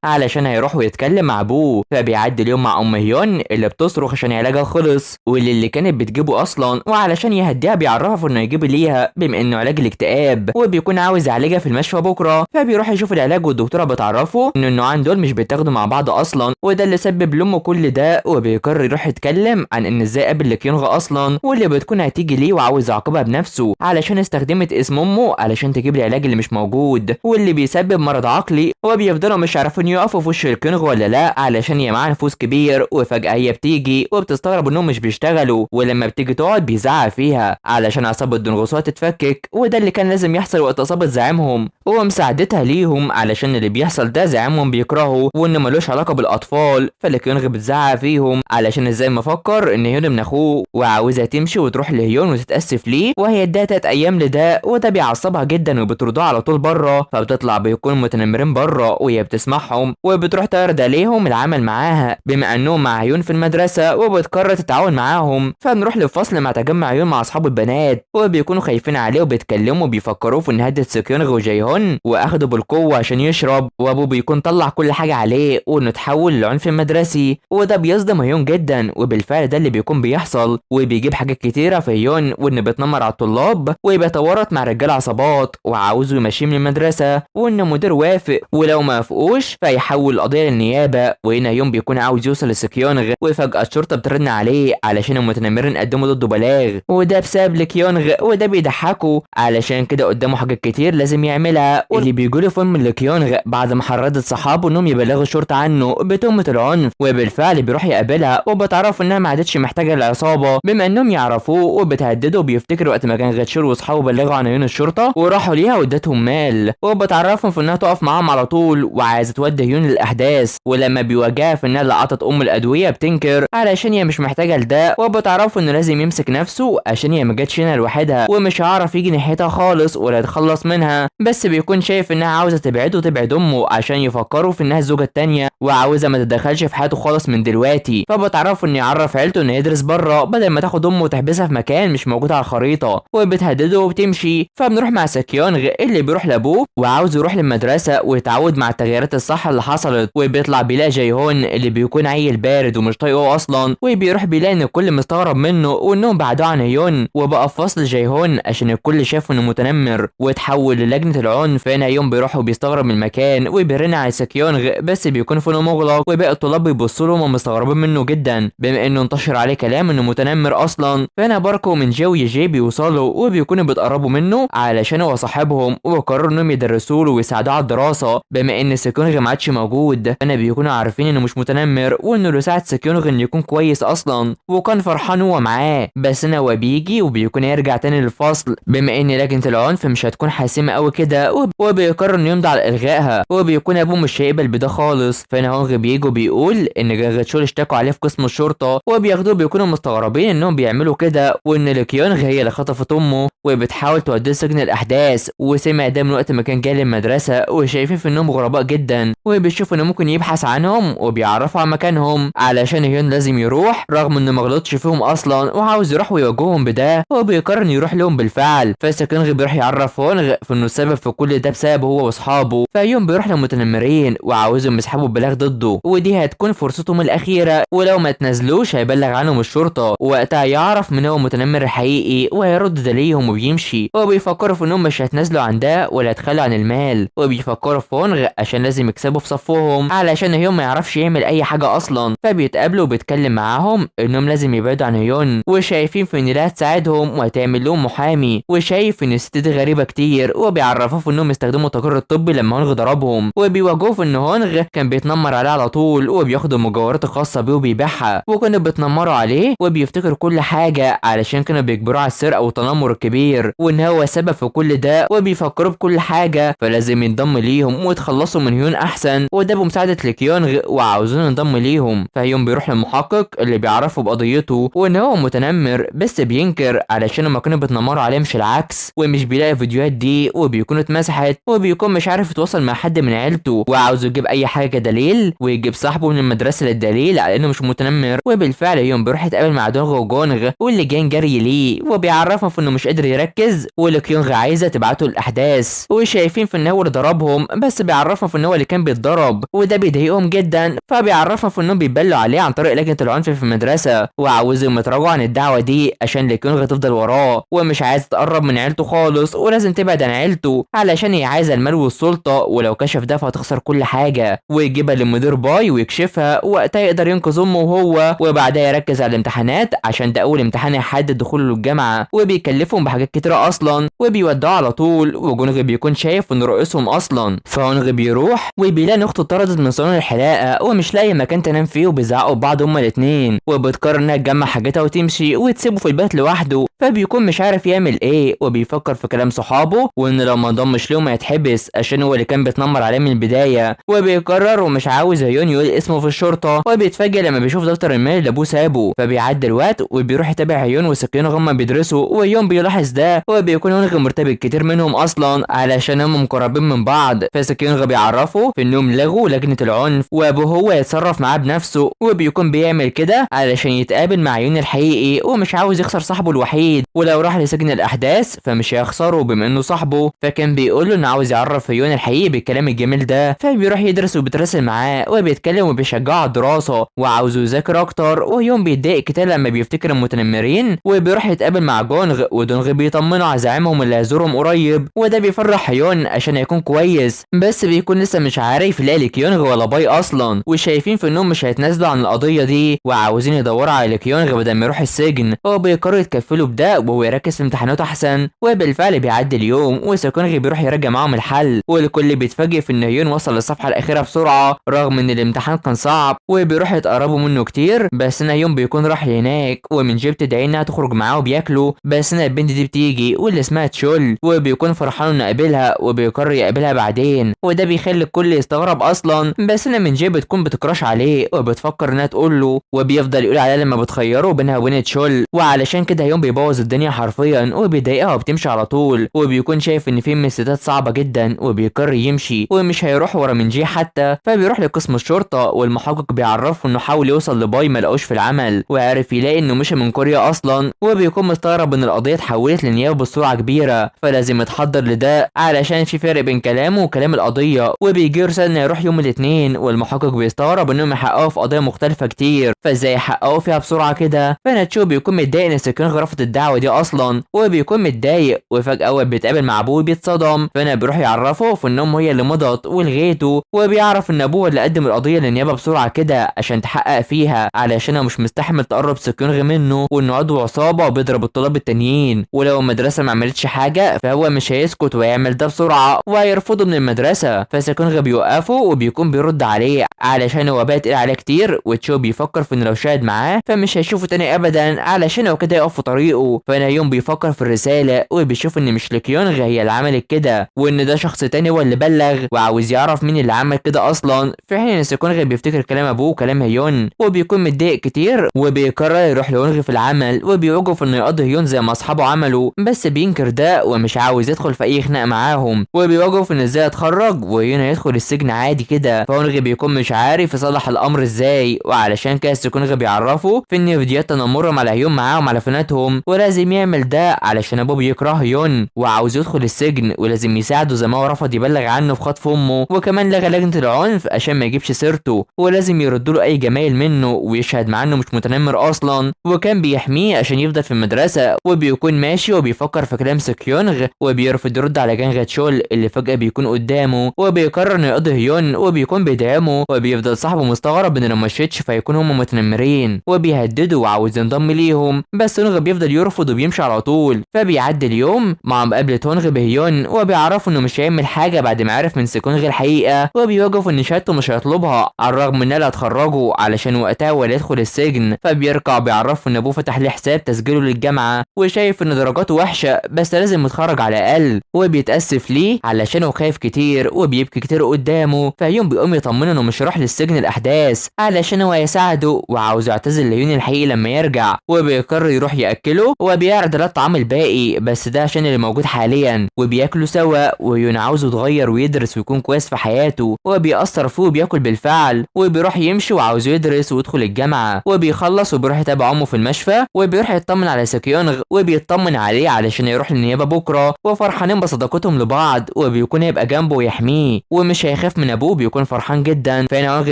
A: علشان هيروح ويتكلم مع ابوه. فبيعدي اليوم مع ام هيون اللي بتصرخ عشان علاجها خلص، واللي كانت بتجيبه اصلا، وعلشان يهديها بيعرفها انه يجيب ليها بما انه علاج الاكتئاب، وبيكون عاوز يعالجها في المشفى بكره. فبيروح يشوف العلاج، والدكتوره بتعرفه ان النوعين دول مش بيتاخدوا مع بعض اصلا، وده اللي سبب لامه كل ده. وبيقرر يروح يتكلم عن ان ازاي قابل لكيونغ اصلا، واللي بتكون هتيجي ليه وعاوز يعاقبها بنفسه علشان استخدمت اسم امه علشان تجيب لي العلاج اللي مش موجود واللي بيسبب مرض عقلي. وبيفضلوا مش عارفين يقفوا في وش الكيونغ ولا لا علشان هي معاها نفوذ كبير. وفجاه هي بتيجي وبتستغرب انهم مش بيشتغلوا، ولما بتيجي تقعد بيزعق فيها علشان عصابه دونغوسوا تتفكك، وده اللي كان لازم يحصل وقت اصابه زعيمهم ومساعدتها ليهم علشان اللي بيحصل ده زعيمهم بيكرهه وانه ملوش علاقه بالاطفال. فالكيونغ بتزعق فيهم علشان ازاي مفكر ان هيون من اخوه وعاوزها تمشي وتروح لهيون وتتاسف ليه، وهي اداها 3 ايام لده، وده بيعصبها جدا وبتردها على طول بره. فبتطلع بيكون متنمرين بره وهي بتسمعهم، وبتروح تعرض عليهم العمل معاها بما انهم مع هيون في المدرسه، وبتقرر تتعاون معاهم. فنروح للفصل مع تجمع هيون مع اصحاب البنات، وبيكونوا خايفين عليه وبيتكلموا وبيفكروا في ان هدد سكيونغ وجيهون واخده بالقوه عشان يشرب، وابوه بيكون طلع كل حاجه عليه وانه تحول للعنف المدرسي، وده بيصدم هيون جدا. وبالفعل ده اللي بيكون بيحصل، وبيجيب حاجات كتيره في هيون وانه بيتنمر على الطلاب وبيتورط مع رجال عصابات وعاوزه يمشيه من المدرسه، وان المدير وافق ولو ما وافقوش فيحول القضيه للنيابه. وهنا هيون بيكون عاوز يوصل لسكيونغ، وفجاه الشرطه بترن عليه علشان المتنمرين قدموا ضده بلاغ، وده بسبب لكيونغ، وده بيضحكه علشان كده قدامه حاجات كتير لازم يعملها. واللي بيقولوا فيلم من لكيونغ بعد ما حرضت صحابه انهم يبلغوا الشرطه عنه بتهمه العنف، وبالفعل بيروح يقابلها وبتعرف انها ما عادتش محتاجه العصابه بما انهم يعرفوه، وبتهدده وبيفتكر وقت ما كان غتشور واصحابه بلغوا عن عيون الشرطه وراحوا ليها وادتهم مال، وبتعرفهم في انها تقف معاهم على طول وعايزه تودي هيون للاحداث. ولما بيواجهها في انها اللي عطت الادويه بتنكر علشان هي مش محتاجه لده، وبتعرفوا انه لازم يمسك نفسه عشان هي ما جاتش هنا لوحدها ومش هيعرف يجي ناحيتها خالص ولا يتخلص منها، بس بيكون شايف انها عاوزه تبعده وتبعد امه عشان يفكروا في انها الزوجه الثانيه وعاوزه ما تتدخلش في حياته خالص من دلوقتي. فبتعرفوا انه يعرف عيلته انه يدرس بره بدل ما تاخد امه وتحبسها في مكان مش موجود على الخريطه، وبتهدده وبتمشي. فبنروح مع سكيونغ اللي بيروح لابوه وعاوز يروح للمدرسه ويتعود مع التغييرات الصح اللي حصلت، وبيطلع بيلاقي جيهون اللي بيكون عيل بارد ومش طايقه اصلا، وبيروح بيلاقي ان الكل مستغرب منه وانهم بعدوا عن هيون، وبقى في فصل جيهون عشان الكل شافه انه متنمر وتحول للجنه العنف. هنا يوم بيروح وبيستغرب من المكان وبيرن على سكيونغ بس بيكون فونه مغلق، وباقي الطلاب بيبصوا له وهم مستغربين منه جدا بما انه انتشر عليه كلام انه متنمر اصلا. فهنا باركو من جو ويجي بيوصلوا وبيكونوا بيتقربوا منه علشان هو صاحبهم، وقرروا انهم يدرسوا له ويساعدوه على الدراسه بما ان سكيونغ ما عادش موجود. هنا بيكونوا عارفين انه مش متنمر وانه اللي ساعد سكيونغ انه يكون كويس اصلا، وكان فرحان هو معاه. بس هنا هو بيجي وبيكون يرجع تاني للفصل بما ان لجنه العنف مش هتكون حاسمه قوي كده، وبيقرر انه يمضي على الغائها، وبيكون ابوه مش هيقبل بده خالص. فهنا هونغ بيجي وبيقول ان جانغتشول اشتكوا عليه في قسم الشرطه، وبياخدوه بيكونوا مستغربين انهم بيعملوا كده وان لكيونغ هي اللي خطفت امه وبتحاول توديه سجن الاحداث. وسمع ده من وقت ما كان جاي للمدرسه، وشايفين في انهم غرباء جدا، وبيشوفوا انه ممكن يبحث عنهم وبيعرفوا عن مكانهم علشان هيون لازم يروح رغم انه ما غلطش فيهم اصلا وعاوز يروح ويواجههم بده، وبيقرر انه يروح لهم بالفعل. فسكيونغ بيروح يعرف هونغ في انه السبب في كل ده بسببه هو واصحابه. فيوم بيروح للمتنمرين وعاوزهم يسحبوا بلاغ ضده، ودي هتكون فرصتهم الاخيره، ولو ما تنزلوش هيبلغ عنهم الشرطه، وقتها يعرف من هو المتنمر الحقيقي وهيرد ده ليهم وبيمشي. وبيفكروا في انهم مش هيتنازلوا عن ده ولا يتخلوا عن المال، وبيفكروا في هونغ عشان لازم يكسبوا في صفهم علشان هيون ما يعرفش يعمل اي حاجه اصلا. فبيتقابلوا وبيتكلم معاهم انهم لازم يبعدوا عن هيون، وشايفين شايف ان لا تساعدهم وهتعمل لهم محامي، وشايف ان الست دي غريبه كتير، وبيعرفوا في انهم يستخدموا التقرير الطبي لما هونغ ضربهم، وبيواجهوه في ان هونغ كان بيتنمر عليه على طول وبياخد المجوهرات الخاصه بيه وبيبيعها، وكانوا بيتنمروا عليه وبيفتكر كل حاجه علشان كانوا بيجبروه على السرقه والتنمر الكبير، وان هو سبب في كل ده وبيفكروا بكل حاجه، فلازم ينضم ليهم ويتخلصوا من هيون احسن، وده بمساعده لكيونغ وعاوزين ينضم ليهم. فهيون بيروح للمحقق اللي بيعرفه بقضيته وان هو متنمر، بس بينكر علشان هما كانوا بيتنمروا عليه مش العكس، ومش بيلاقي الفيديوهات دي وبيكون اتمسحت، وبيكون مش عارف يتواصل مع حد من عيلته، وعاوز يجيب اي حاجه كدليل، ويجيب صاحبه من المدرسه للدليل على انه مش متنمر. وبالفعل هيون بيروح يتقابل مع دونغ وجونغ واللي جان جري ليه، وبيعرفهم في انه مش قادر يركز، ولكيونغ عايزه تبعته الاحداث، وشايفين في ان هو اللي ضربهم، بس بيعرفهم في ان هو اللي كان بيتضرب، وده بيضايقهم جدا، فبيعرفهم في انهم بيتبلوا عليه عن طريق لجنه العنف في المدرسه، وعاوزهم يتراجعوا عن الدعوه دي عشان لكيونغ تفضل وراه، ومش عايز تقرب من عيلته خالص، ولازم تبعد عن عيلته علشان هي عايزه المال والسلطه، ولو كشف ده فهتخسر كل حاجه، ويجيبها للمدير باي ويكشفها، وقتها يقدر ينقذ امه وهو، وبعدها يركز على الامتحانات عشان ده اول امتحان يحدد دخوله للجامعه، وبيكلفهم بحاجات كتيره اصلا، وبيودعوا على طول، وجونغ بيكون شايف ان رئيسهم اصلا، فهونغ بيروح وبيلاقي اخته اتطردت من صالون الحلاقه ومش لاقي مكان تنام فيه، وبيزعقوا ببعض هما الاثنين، وبتقرر انها تجمع حاجاتها وتمشي وتسيبه في البيت لوحده، فبيكون مش عارف يعمل ايه، وبيفكر في كلام صحابه وان لو ما انضمش لهم هيتحبس عشان هو اللي كان بيتنمر عليه من البدايه، وبيقرر ومش عاوز هيون يقول اسمه في الشرطه، وبيتفاجئ لما بيشوف دفتر المال اللي ابوه سابه، فبيعدي الوقت وبيروح يتابع هيون وسكينه هما بيدرسوا، وهيون بيلاحظ ده، وبيكون هونغ مرتبط كتير منهم اصلا علشان هم مقربين من بعض، فسكينه بيعرفوا في انهم لغوا لجنه العنف، وابوه هو يتصرف معاه بنفسه، وبيكون بيعمل كده علشان يتقابل مع هيون الحقيقي، ومش عاوز يخسر صاحبه الوحيد، ولو راح لسجن الاحداث فمش هيخسره بما انه صاحبه، فكان بيقول له انه عاوز يعرف هيون الحقيقي بالكلام الجميل ده، فبيروح يدرس وبيتراسل معاه وبيتكلم وبيشجعه على الدراسه وعاوزه يذاكر اكتر، وهيون بيتضايق كتير لما بيفتكر المتنمرين، وبيروح يتقابل مع جونغ، ودونغ بيطمنه على زعيمهم اللي هيزورهم قريب، وده بيفرح هيون عشان هيكون كويس، بس بيكون لسه مش عارف يلاقي لكيونغ ولا باي اصلا، وشايفين في انهم مش هيتنازلوا عن القضيه دي، وعاوزين يدوروا على لكيونغ بدل ما يروح السجن، وبيقرروا يتكفلوا بده وهو يركز في امتحاناته احسن، وبالفعل بيعدي اليوم وسكونغ بيروح يراجع معاهم الحل، والكل بيتفاجئ في ان هيون وصل للصفحه الاخيره بسرعه رغم ان الامتحان كان صعب، وبيروح يتقربوا منه كتير، بس ان هيون بيكون راح هناك ومن جيب تدعي انها تخرج معاه وبياكلوا، بس ان البنت دي بتيجي واللي اسمها تشول، وبيكون فرحان انه يقابلها، وبيقرر يقابلها بعدين، وده بيخلي الكل يستغرب اصلا، بس ان من جيب بتكون بتكراش عليه وبتفكر انها تقول له، وبيفضل يقول عليها لما بتخيره بينها وبين تشول، وعلشان كده هيون بيبوظ الدنيا حرفيا وبيضايقها وبتمشي على طول، وبيكون شايف ان في مسدات صعبه جدا، وبيقرر يمشي ومش هيروح ورا من جي حتى، فبيروح لقسم الشرطه، والمحقق بيعرفه انه حاول يوصل لباي ما لقوش في العمل، وعرف يلاقي انه مشي من كوريا اصلا، وبيكون مستغرب ان القضيه اتحولت للنيابه بسرعه كبيره، فلازم يتحضر لده علشان في فرق بين كلامه وكلام القضيه، وبيجي رساله انه يروح يوم الاثنين، والمحقق بيستغرب انهم يحققوا في قضيه مختلفه كتير، فازاي يحققوا فيها بسرعه كده، فناتشو بيكون متضايق ان سكينغ رفض الدعوه دي اصلا، وبيكون متضايق، وفجاه اول بيتقابل مع ابوه بيتصدم، فانا بيروح يعرفه في انهم هي اللي مضت ولغيته، وبيعرف ان ابوه اللي قدم القضيه للنيابه بسرعه كده عشان تحقق فيها علشان هو مش مستحمل تقرب سكينغ منه، وانه عضو عصابه وبيضرب الطلاب التانيين، ولو المدرسه ما عملتش حاجه فهو مش هيسكت ويعمل ده بسرعه وهيرفضه من المدرسه، فسكينغ بيوقفه وبيكون بيرد عليه علشان هو بقى تقيل عليه كتير، وتشو بيفكر في انه لو شاهد معاه فمش هيشوفه تاني ابدا علشان هو كده يقف في طريقه، فنايوم بيفكر في الرساله وبيشوف ان مش لكيونغ هي اللي عملت كده، وان ده شخص تاني هو اللي بلغ، وعاوز يعرف مين اللي عمل كده اصلا، في حين ان سكينغ بيفتكر كلام ابوه وكلام هيون، وبيكون متضايق كتير، وبيقرر يروح لونغ في العمل، وبيوجه في انه يقضي هيون زي ما اصحابه عملوا، بس بينكر ده ومش عاوز يدخل في اي خناق معاهم، وبيواجهوا في ان ازاي يتخرج وهيون هيدخل السجن عادي كده، فونغ بيكون مش عارف يصلح الامر ازاي، وعلشان كده سكينغ بيعرفه في ان فيديوهات تنمرهم على هيون معاهم على فناتهم، ولازم يعمل ده علشان ابوه بيكره هيون وعاوز يدخل السجن، ولازم يساعده زي ما هو رفض يبلغ عنه في خطف امه، وكمان لغى لجنه العنف عشان ما يجيبش سيرته، ولازم يردوا له اي جمايل منه ويشهد مع انه مش متنمر اصلا، وكان بيحميه عشان يفضل في المدرسه، وبيكون ماشي وبيفكر في كلام سكيونغ، وبيرفض يرد على جانغ تشول اللي فجاه بيكون قدامه، وبيقرر انه يقضي هيون، وبيكون بيدعمه، وبيفضل صاحبه مستغرب ان لو مشيتش فيكون هم متنمرين، وبيهدده وعاوز ينضم ليهم، يوم، بس هونغ بيفضل يرفض وبيمشي على طول. فبيعدي اليوم مع مقابله هونغ بهيون، وبيعرفوا انه مش هيعمل حاجه بعد ما عرف من سيكونغ الحقيقه، وبيواجهوا ان شهادته مش هيطلبها على الرغم ان اللي هتخرجه علشان وقتها ولا يدخل السجن. فبيرجع بيعرفوا ان ابوه فتح له حساب تسجيله للجامعه، وشايف ان درجاته وحشه بس لازم يتخرج على الاقل، وبيتاسف ليه علشان هو خايف كتير وبيبكي كتير قدامه. فهيون بيقوم يطمنه انه مش راح للسجن الاحداث علشان هو يساعده، وعاوز يعتذر لهيون الحقيقي لما يرجع، وبيقرر يروح ياكله، وبيعرض على الطعام الباقي بس ده عشان اللي موجود حاليا، وبياكلوا سوا. وهيون عاوزه يتغير ويدرس ويكون كويس في حياته، وبيأثر فيه وبياكل بالفعل، وبيروح يمشي وعاوز يدرس ويدخل الجامعه. وبيخلص وبيروح يتابع امه في المشفى، وبيروح يطمن على سيكيونغ وبيطمن عليه علشان يروح للنيابه بكره، وفرحانين بصداقتهم لبعض، وبيكون هيبقى جنبه ويحميه ومش هيخاف من ابوه. بيكون فرحان جدا. فهنا هونغ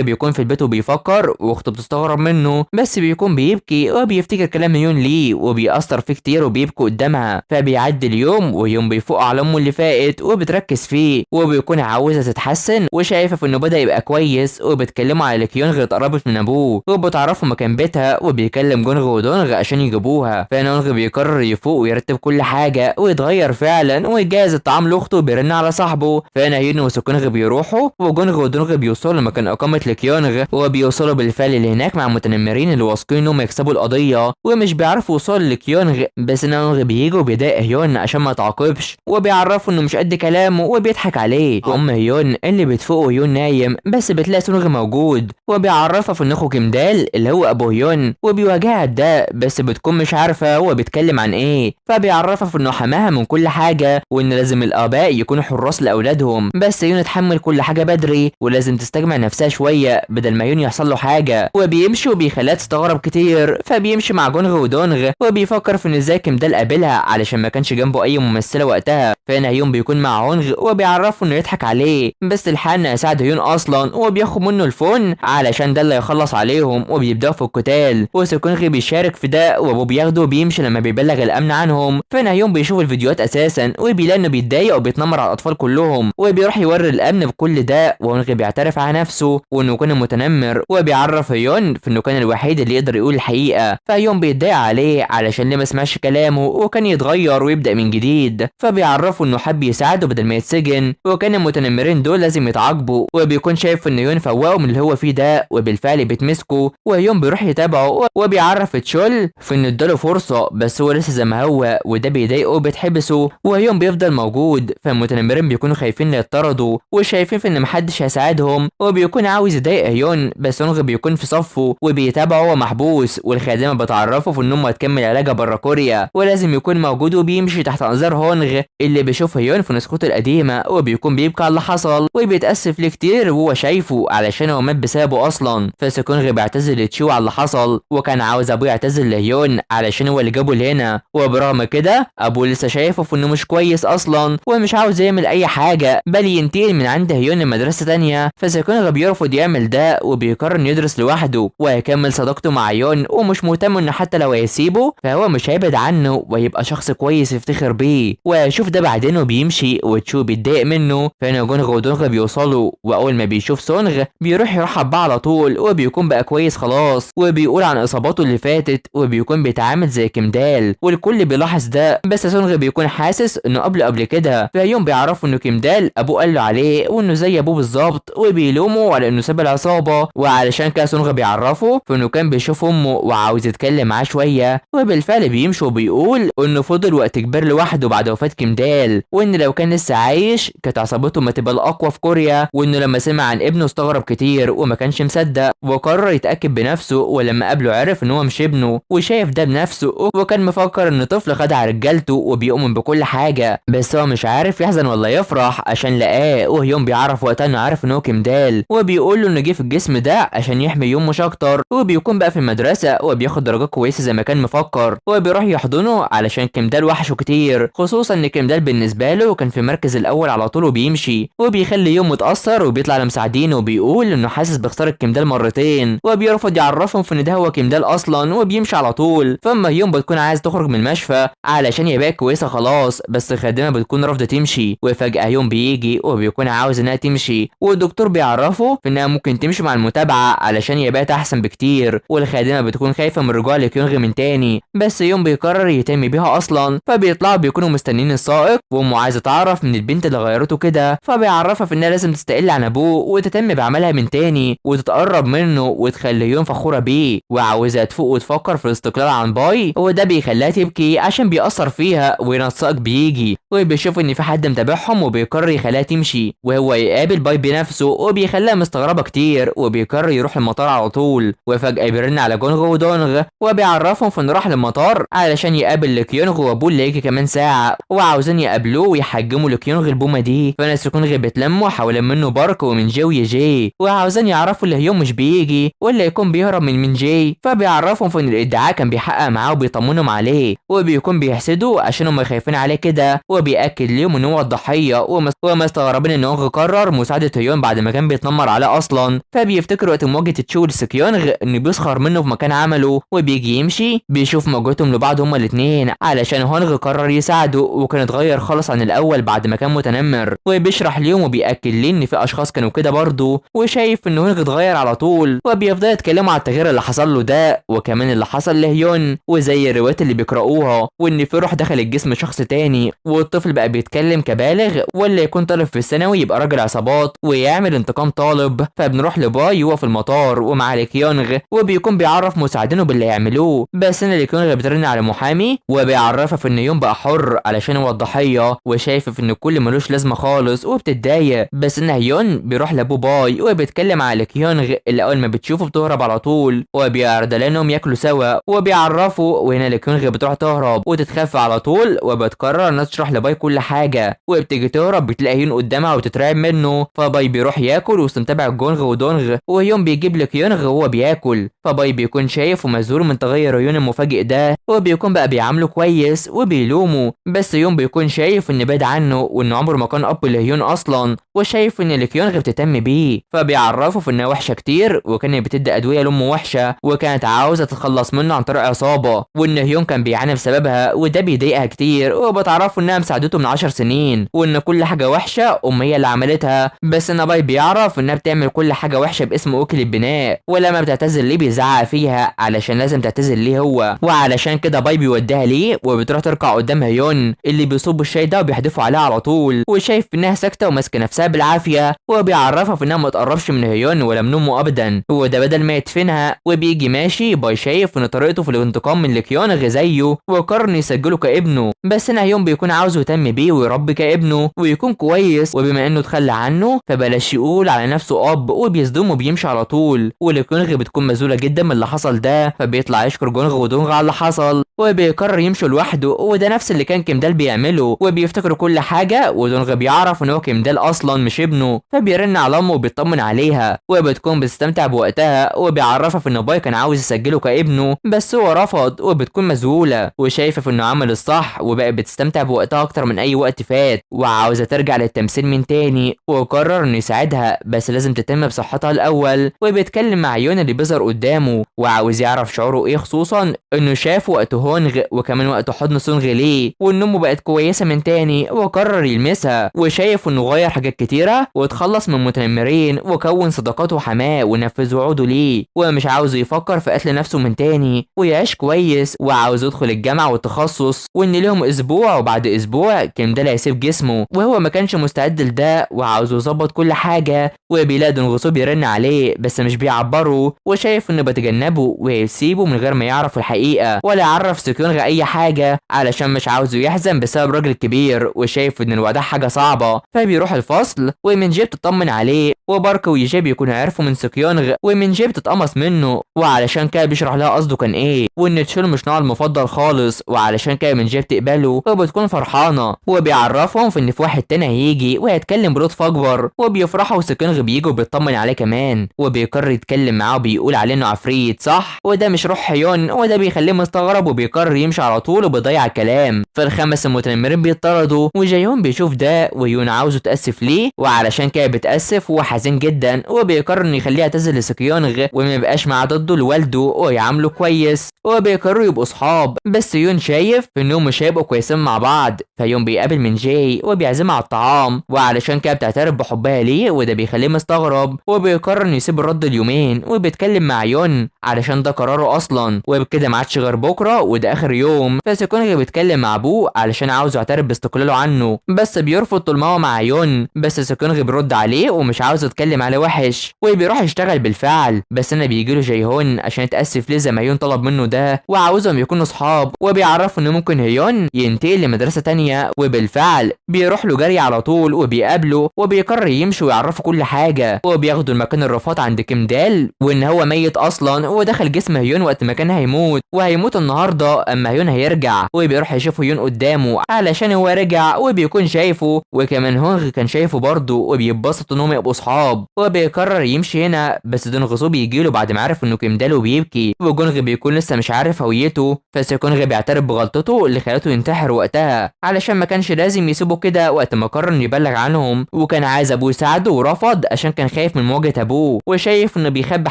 A: بيكون في البيت وبيفكر، واخته بتستغرب منه بس بيكون بيبكي وبيفتكر كلام هيون ليه، وبيأثر فيه كتير وبيبكي قدامها. فبيعدي اليوم وهيون بيفوق على امه اللي فاتت وبتركز فيه، وبيكون عاوزها تتحسن وشايفه في انه بدأ يبقى كويس، وبتكلموا على كيونغ اتقربت من ابوه، وبتعرفوا مكان بيتها، وبيكلم جونغ ودونغ عشان يجيبوها. فهنا هونغ بيقرر يفوق ويرتب كل حاجه ويتغير فعلا ويجهز الطعام لاخته وبيرن على صاحبه. فهنا هيون وسكونغ بيروحوا، وجونغ ودونغ بيوصلوا لمكان اقامه لكيونغ، وبيوصلوا بالفعل لهناك مع المتنمرين اللي واثقين انهم يكسبوا القضيه، ومش بيعرفوا يوصلوا لكيونغ. بس هونغ بيجي وبيضايق هيون عشان ما يتعاقبش، وبيعرفوا انه مش قد كلامه وبيضحك عليه. وام هيون اللي بتفوق وهيون نايم بس بتلاقي سونغ موجود، وبيعرفها في ان اخو كيمدال اللي هو ابو هيون، وبيواجهها ده بس بتكون مش عارفه هو بيتكلم عن ايه. فبيعرفها في انه حماها من كل حاجه، وان لازم الاباء يكونوا حراس لاولادهم، بس هيون تحمل كل حاجه بدري ولازم تستجمع نفسها شويه بدل ما هيون يحصل له حاجه. وبيمشي وبيخليها تستغرب كتير. فبيمشي مع جونغ ودونغ، وبيفكر في ان ازاي كيمدال قابلها علشان ما كانش جنبه اي ممثله وقتها. فهنا هيون بيكون مع هونغ وبيعرفه انه يضحك عليه، بس الحان يساعد هيون اصلا وبياخد منه الفون علشان ده اللي يخلص عليهم، وبيبداوا في القتال. وسكونغ بيشارك في ده، وابوه بياخده وبيمشي لما بيبلغ الامن عنهم. فهنا هيون بيشوف الفيديوهات اساسا وبيلاقي انه بيتضايق وبيتنمر على الاطفال كلهم، وبيروح يوري الامن بكل ده. وهونغ بيعترف على نفسه وانه كان متنمر، وبيعرف هيون في انه كان الوحيد اللي يقدر يقول الحقيقه. فهيون بيتضايق عليه علشان ليه ما سمعش كلامه وكان يتغير ويبدا من جديد. فبيعرفه انه حب يساعده بدل ما يتسجن، وكان المتنمرين دول لازم يتعاقبوا. وبيكون شايف ان هيون فوقه من اللي هو فيه ده، وبالفعل بيتمسكوا. وهيون بيروح يتابعه، وبيعرف تشول في انه اداله فرصه بس هو لسه زي ما هو، وده بيضايقه وبيتحبسه. وهيون بيفضل موجود. فالمتنمرين بيكونوا خايفين يطردوا وشايفين في ان محدش هيساعدهم، وبيكون عاوز يضايق هيون بس هونغ بيكون في صفه وبيتابعه وهو محبوس. والخادمه بتعرفه في ان امه هتكمل علاجها بره كوريا ولازم يكون موجود، وبيمشي تحت انظار هونغ اللي بيشوف هيون في نسخته القديمه، وبيكون بيبكي على اللي حصل وبيتاسف ليه كتير وهو شايفه علشان هو مات بسببه اصلا. فسكونغ بيعتذر لتشو على اللي حصل، وكان عاوز ابوه يعتذر لهيون علشان هو اللي جابه لهنا، وبرغم كده ابوه لسه شايفه في انه مش كويس اصلا ومش عاوز يعمل اي حاجه بل ينتقل من عند هيون لمدرسه تانية. فسكونغ بيرفض يعمل ده وبيقرر انه يدرس لوحده ويكمل صداقته مع هيون، ومش مهتم انه حتى لو هيسيبه فهو مش هيبعد عنه ويبقى شخص كويس يفتخر بيه. ويشوف ده بعدين وبيمشي، وتشو بيتضايق منه. فهنا جونغ ودونغ بيوصلوا، واول ما بيشوف سونغ بيروح يرحب بيه على طول، وبيكون بقى كويس خلاص، وبيقول عن اصاباته اللي فاتت، وبيكون بيتعامل زي كيمدال والكل بيلاحظ ده. بس سونغ بيكون حاسس انه قبل كده. فهيون بيعرفوا انه كيمدال ابوه قال له عليه وانه زي ابوه بالظبط، وبيلومه على انه ساب العصابه. وعلشان كده سونغ بيعرفه فانه كان بيشوف امه وعاوز يتكلم معاه شويه. وبالفعل بيمشي وبيقول انه فضل وقت كبير لوحده بعد وفاه كيمدال، وان لو كان لسه عايش كانت عصابته ما تبقى الاقوى في كوريا. وانه لما سمع عن ابنه استغرب كتير وما كانش مصدق، وقرر يتاكد بنفسه. ولما قابله عرف ان هو مش ابنه وشايف ده بنفسه، وكان مفكر ان طفل خدع رجالته وبيؤمن بكل حاجه، بس هو مش عارف يحزن ولا يفرح عشان لقاه. وهيون بيعرف وقتها انه عارف ان هو كيمدال، وبيقول له انه جه في الجسم ده عشان يحمي يوم مش اكتر. وبيكون بقى في المدرسه وبياخد درجات كويسه زي ما كان مفكر، وبيروح يحضنه علشان كيمدال وحشه كتير، خصوصا ان كيمدال بالنسبه له كان في المركز الاول على طول. وبيمشي وبيخلي يوم متاثر وبيطلع لمساعدينه، وبيقول انه حاسس بخساره كيمدال مرتين، وبيرفض يعرفهم في ان ده هو كيمدال اصلا، وبيمشي على طول. فاما يوم بتكون عايز تخرج من المشفى علشان يبقى كويسه خلاص، بس الخادمه بتكون رافضه تمشي. وفجاه يوم بيجي وبيكون عاوز انها تمشي، والدكتور بيعرفه في انها ممكن تمشي مع المتابعه علشان يبقى احسن بكتير. والخادمه بتكون خايفه من رجوع لكيونغ لكيونغ من تاني، بس يون بيقرر يهتم بيها اصلا. فبيطلعوا بيكونوا مستنيين السائق، وامه عايزه تعرف من البنت اللي غيرته كده، فبيعرفها في انها لازم تستقل عن ابوه وتهتم بعملها من تاني وتتقرب منه وتخلي يون فخوره بيه وعاوزها تفوق وتفكر في الاستقلال عن باي. وده بيخليها تبكي عشان بيأثر فيها، وينساق بيجي وبيشوف ان في حد متابعهم وبيقرر يخليها تمشي، وهو يقابل باي بنفسه وبيخليها مستغربه كتير، وبيقرر يروح المطار على طول. وفجأة بيرن على جونغ ودونغ وبيعرفهم في انه راح للمطار علشان يقابل لكيونغ وابوه اللي هيجي كمان ساعه، وعاوزين يقابلوه ويحجموا لكيونغ البومه دي. فناس كونغ بيتلموا حوالين منه بارك ومن جي ويجي، وعاوزين يعرفوا اللي هيون مش بيجي ولا يكون بيهرب من جي. فبيعرفهم في ان الادعاء كان بيحقق معاه وبيطمنهم عليه، وبيكون بيحسدوا عشان هم خايفين عليه كده، وبيأكد ليهم ان هو الضحيه، ومستغربين ان هونغ قرر مساعده هيون بعد ما كان بيتنمر عليه اصلا. فبيفتكروا وقت مواجهه تشو لسكيونغ انه بيسخر منه في مكان عمله، وبيجي يمشي بيشوف مواجهتهم لبعض هما الاثنين علشان هونغ قرر يساعده، وكان اتغير خالص عن الاول بعد ما كان متنمر. وبيشرح ليهم وبيأكد ليه ان في اشخاص كانوا كده برضه، وشايف ان هونغ اتغير على طول. وبيفضل يتكلموا على التغيير اللي حصل له ده، وكمان اللي حصل لهيون، وزي الروايات اللي بيقرأوها، وان في روح دخل الجسم شخص تاني، والطفل بقى بيتكلم كبالغ، ولا يكون طالب في الثانوي يبقى راجل عصابات ويعمل انتقام طالب. فبنروح لباي وهو في المطار ومع لكيونغ، وبيكون بيعرف مساعدينه باللي يعملوه. بس ان لكيونغ بترن على محامي وبيعرفها في ان يون بقى حر علشان هو الضحيه، وشايف في ان الكل ملوش لازمه خالص وبتتضايق. بس ان هيون بيروح لابو باي وبيتكلم على لكيونغ اللي اول ما بتشوفه بتهرب على طول، وبيعرض لانهم ياكلوا سوا وبيعرفوا. وهنا لكيونغ بتروح تهرب وتتخفى على طول، وبتقرر انها تشرح لباي كل حاجه، وبتيجي تهرب بتلاقي هيون قدامها وتترعب منه. فباي بيروح ياكل وسط متابع جونغ ودونغ، وهيون بيجيب لكيونغ وهو بياكل. فباي بيكون شايف ومذهول من تغير هيون المفاجئ ده، وبيكون بقى بيعامله كويس وبيلومه. بس هيون بيكون شايف ان بعيد عنه وانه عمره ما كان اب لهيون اصلا، وشايف ان لكيونغ بتهتم بيه. فبيعرفه في انها وحشه كتير، وكانت بتدي ادويه لامه وحشه، وكانت عاوزه تتخلص منه عن طريق عصابه، وان هيون كان بيعاني بسببها وده بيضايقها كتير. وبتعرفه انها مساعدته من 10 سنين، وان كل حاجه وحشه هي اللي عملتها. بس ان باي بيعرف انها بتعمل كل حاجه وحشه باسم اوكل البناء، ولما بتعتذر ليه بيزعق فيها علشان لازم تعتذر ليه هو. وعلشان كده باي بيوديها ليه، وبتروح تركع قدام هيون اللي بيصب الشاي ده وبيحدفوا عليها على طول، وشايف انها ساكته وماسكه نفسها بالعافيه. وبيعرفها في انها ما تقربش من هيون ولا من امه ابدا، وده بدل ما يدفنها. وبيجي ماشي باي شايف ان طريقته في الانتقام من لكيونغ زيه، وقرر انه يسجله كابنه. بس ان هيون بيكون عاوزه يهتم بيه ويربي كابنه ويكون كويس، وبما انه تخلى عنه فبلاش يقول على نفسه اب، وبيصدمه وبيمشي على طول. ولكيونغ بتكون مذهوله جدا من اللي حصل ده، فبيطلع يشكر جونغ ودونغ على اللي حصل، وبيقرر يمشي لوحده. وده نفس اللي كان كيمدال بيعمله، وبيفتكروا كل حاجه. ودونغ بيعرف ان هو كيمدال اصلا مش ابنه، فبيرن على امه وبيطمن عليها، وبتكون بتستمتع بوقتها. وبيعرفها في ان باي كان عاوز يسجله كابنه بس هو رفض، وبتكون مذهوله وشايفه في انه عمل الصح، وبقت بتستمتع بوقتها اكتر من اي وقت فات، وعاوزه ترجع للتمثيل من تاني. وقرر انه يساعدها بس لازم تهتم بصحتها الاول. وبيتكلم مع يون اللي بيظهر قدامه، وعاوز يعرف شعوره ايه، خصوصا انه شاف وقت هونغ وكمان وقت حضن سونغ ليه، وان امه بقت كويسه من تاني. وقرر يلمسها، وشايف انه غير حاجات كتيره واتخلص من متنمرين وكون صداقاته وحماه ونفذ وعوده ليه، ومش عاوز يفكر في قتل نفسه من تاني ويعيش كويس. وعاوز يدخل الجامعه والتخصص، وان ليهم اسبوع وبعد اسبوع كيمدال هيسيب جسمه، وهو ما كانش مستعد لده وعاوز يظبط كل حاجه. وبيلاقي دونغسو بيرن عليه بس مش بيعبره، وشايف انه بتجنبه ويسيبه من غير ما يعرف الحقيقه ولا يعرف سكيونغ اي حاجه علشان مش عاوزه يحزن بسبب راجل كبير، وشايف ان الوداع حاجه صعبه. فبيروح الفصل ومن جيب تطمن عليه، وبارك ويجي بيكونوا عرفوا من سكيونغ، ومن جيب تتقمص منه، وعلشان كده بيشرح لها قصده كان ايه، وان تشول مش نوعه المفضل خالص، وعلشان كده من جيب تقبله وبتكون فرحانه. وبيعرفهم في ان في واحد تاني هيجي وهيتكلم بلطف اكبر، وبيفرحوا وسكيونغ بيجي وبيطمن عليه كمان، وبيقرر يتكلم معاه وبيقول عليه انه عفريت صح، وده مش روح هيون، وده بيخليه مستغرب وبيقرر يمشي على طول وبيضيع الكلام. فالخمس المتنمرين بيطردوا، وجايون بيشوف ده ويون عاوزه تاسف ليه، وعلشان كده بتاسف وهو حزين جدا، وبيقرر انه يخليها يعتذر لسكيونغ وما يبقاش معاه ضده لوالده ويعامله كويس، وبيقرروا يبقوا صحاب. بس يون شايف انهم مش هيبقوا كويسين مع بعض. فيون بيقابل من جاي وبيعزمها على الطعام، وعلشان كده بتعترف بحبها ليه، وده بيخليه مستغرب، وبيقرر انه يسيب الرد اليومين. وبيتكلم مع يون علشان ده قراره اصلا، اصلا، وبكده ما عادش غير بكره وده اخر يوم. فسيكونغ بيتكلم مع ابوه علشان عاوز يعترف باستقلاله عنه، بس بيرفض طول ما هو مع يون. بس سيكونغ بيرد عليه ومش عاوز يتكلم عليه وحش، وبيروح يشتغل بالفعل. بس انا بيجيله جيهون عشان يتاسف ليه زي ما يون طلب منه ده، وعاوزهم يكونوا صحاب، وبيعرفوا ان ممكن هيون ينتقل لمدرسه تانية. وبالفعل بيروح له جري على طول وبيقابله، وبيقرر يمشي ويعرفه كل حاجه. وبياخدوا المكان الرفاط عند كيم دال، وان هو ميت اصلا ودخل جسم هيون وقت ما كان هيموت، وهيموت النهارده اما هيون هيرجع. وبيروح يشوف هيون قدامه علشان هو رجع وبيكون شايفه، وكمان هونغ كان شايفه برضه، وبيتبسط انهم يبقوا صحاب. وبيقرر يمشي هنا، بس دونغ سو بيجيله بعد ما عرف انه كيم دال وبيبكي، وجونغ بيكون لسه مش عارف هويته. فسيكونغ بيعترف بغلطته اللي خلته ينتحر وقتها، علشان ما كانش لازم يسيبه كده وقت ما قرر انه يبلغ عنهم. وكان عايز ابوه يساعده ورفض عشان كان خايف من مواجهه ابوه، وشايف انه بيخبي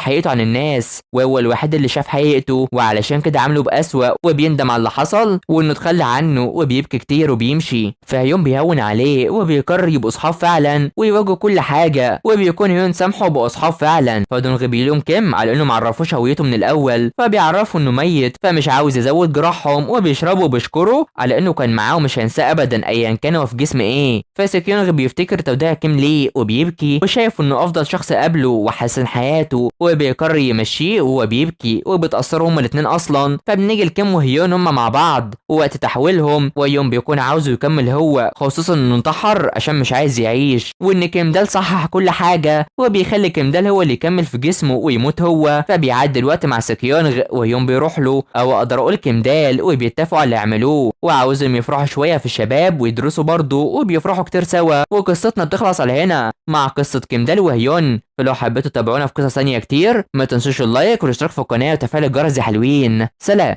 A: حقيقته عن الناس، وهو الوحيد اللي شاف حقيقته، وعلشان كده عامله بأسوأ. وبيندم على اللي حصل وانه اتخلى عنه، وبيبكي كتير وبيمشي. فهيون بيهون عليه وبيقرر يبقوا اصحاب فعلا ويواجهوا كل حاجه، وبيكون هيون سامحه وبقوا اصحاب فعلا. فدونغ بيلوم كيم على انه معرفوش هويته من الاول، فبيعرفوا انه ميت، فمش عاوز يزود جراحهم. وبيشربوا وبيشكروا على انه كان معاه ومش هينساه ابدا ايا كان هو في جسم ايه. فسيكيونغ بيفتكر توديع كيم ليه وبيبكي، وشايف انه افضل شخص قابله وحسن حياته، وبيقرر يمشيه وهو بيبكي. وبيتاثروا هما الاتنين اصلا. فبنيجي لكيم وهيون هما مع بعض وقت تحويلهم، ويوم بيكون عاوزه يكمل هو، خصوصا انه انتحر عشان مش عايز يعيش، وان كيم دال صحح كل حاجه، وبيخلي كيم دال هو اللي يكمل في جسمه ويموت هو. فبيعدي الوقت مع سيكيونغ ويوم بيروح له، او اقدر اقول كيم دال، وبيتفقوا على اللي يعملوه، وعاوزهم يفرحوا شويه في الشباب ويدرسوا برضه، وبيفرحوا كتير سوا. وقصتنا بتخلص على هنا مع قصه كيم دال وهيون. فلو حبيتوا تتابعونا في قصص ثانيه كتير، ما تنسوش اللايك والاشتراك في القناه وتفعيل الجرس يا حلوين. سلام.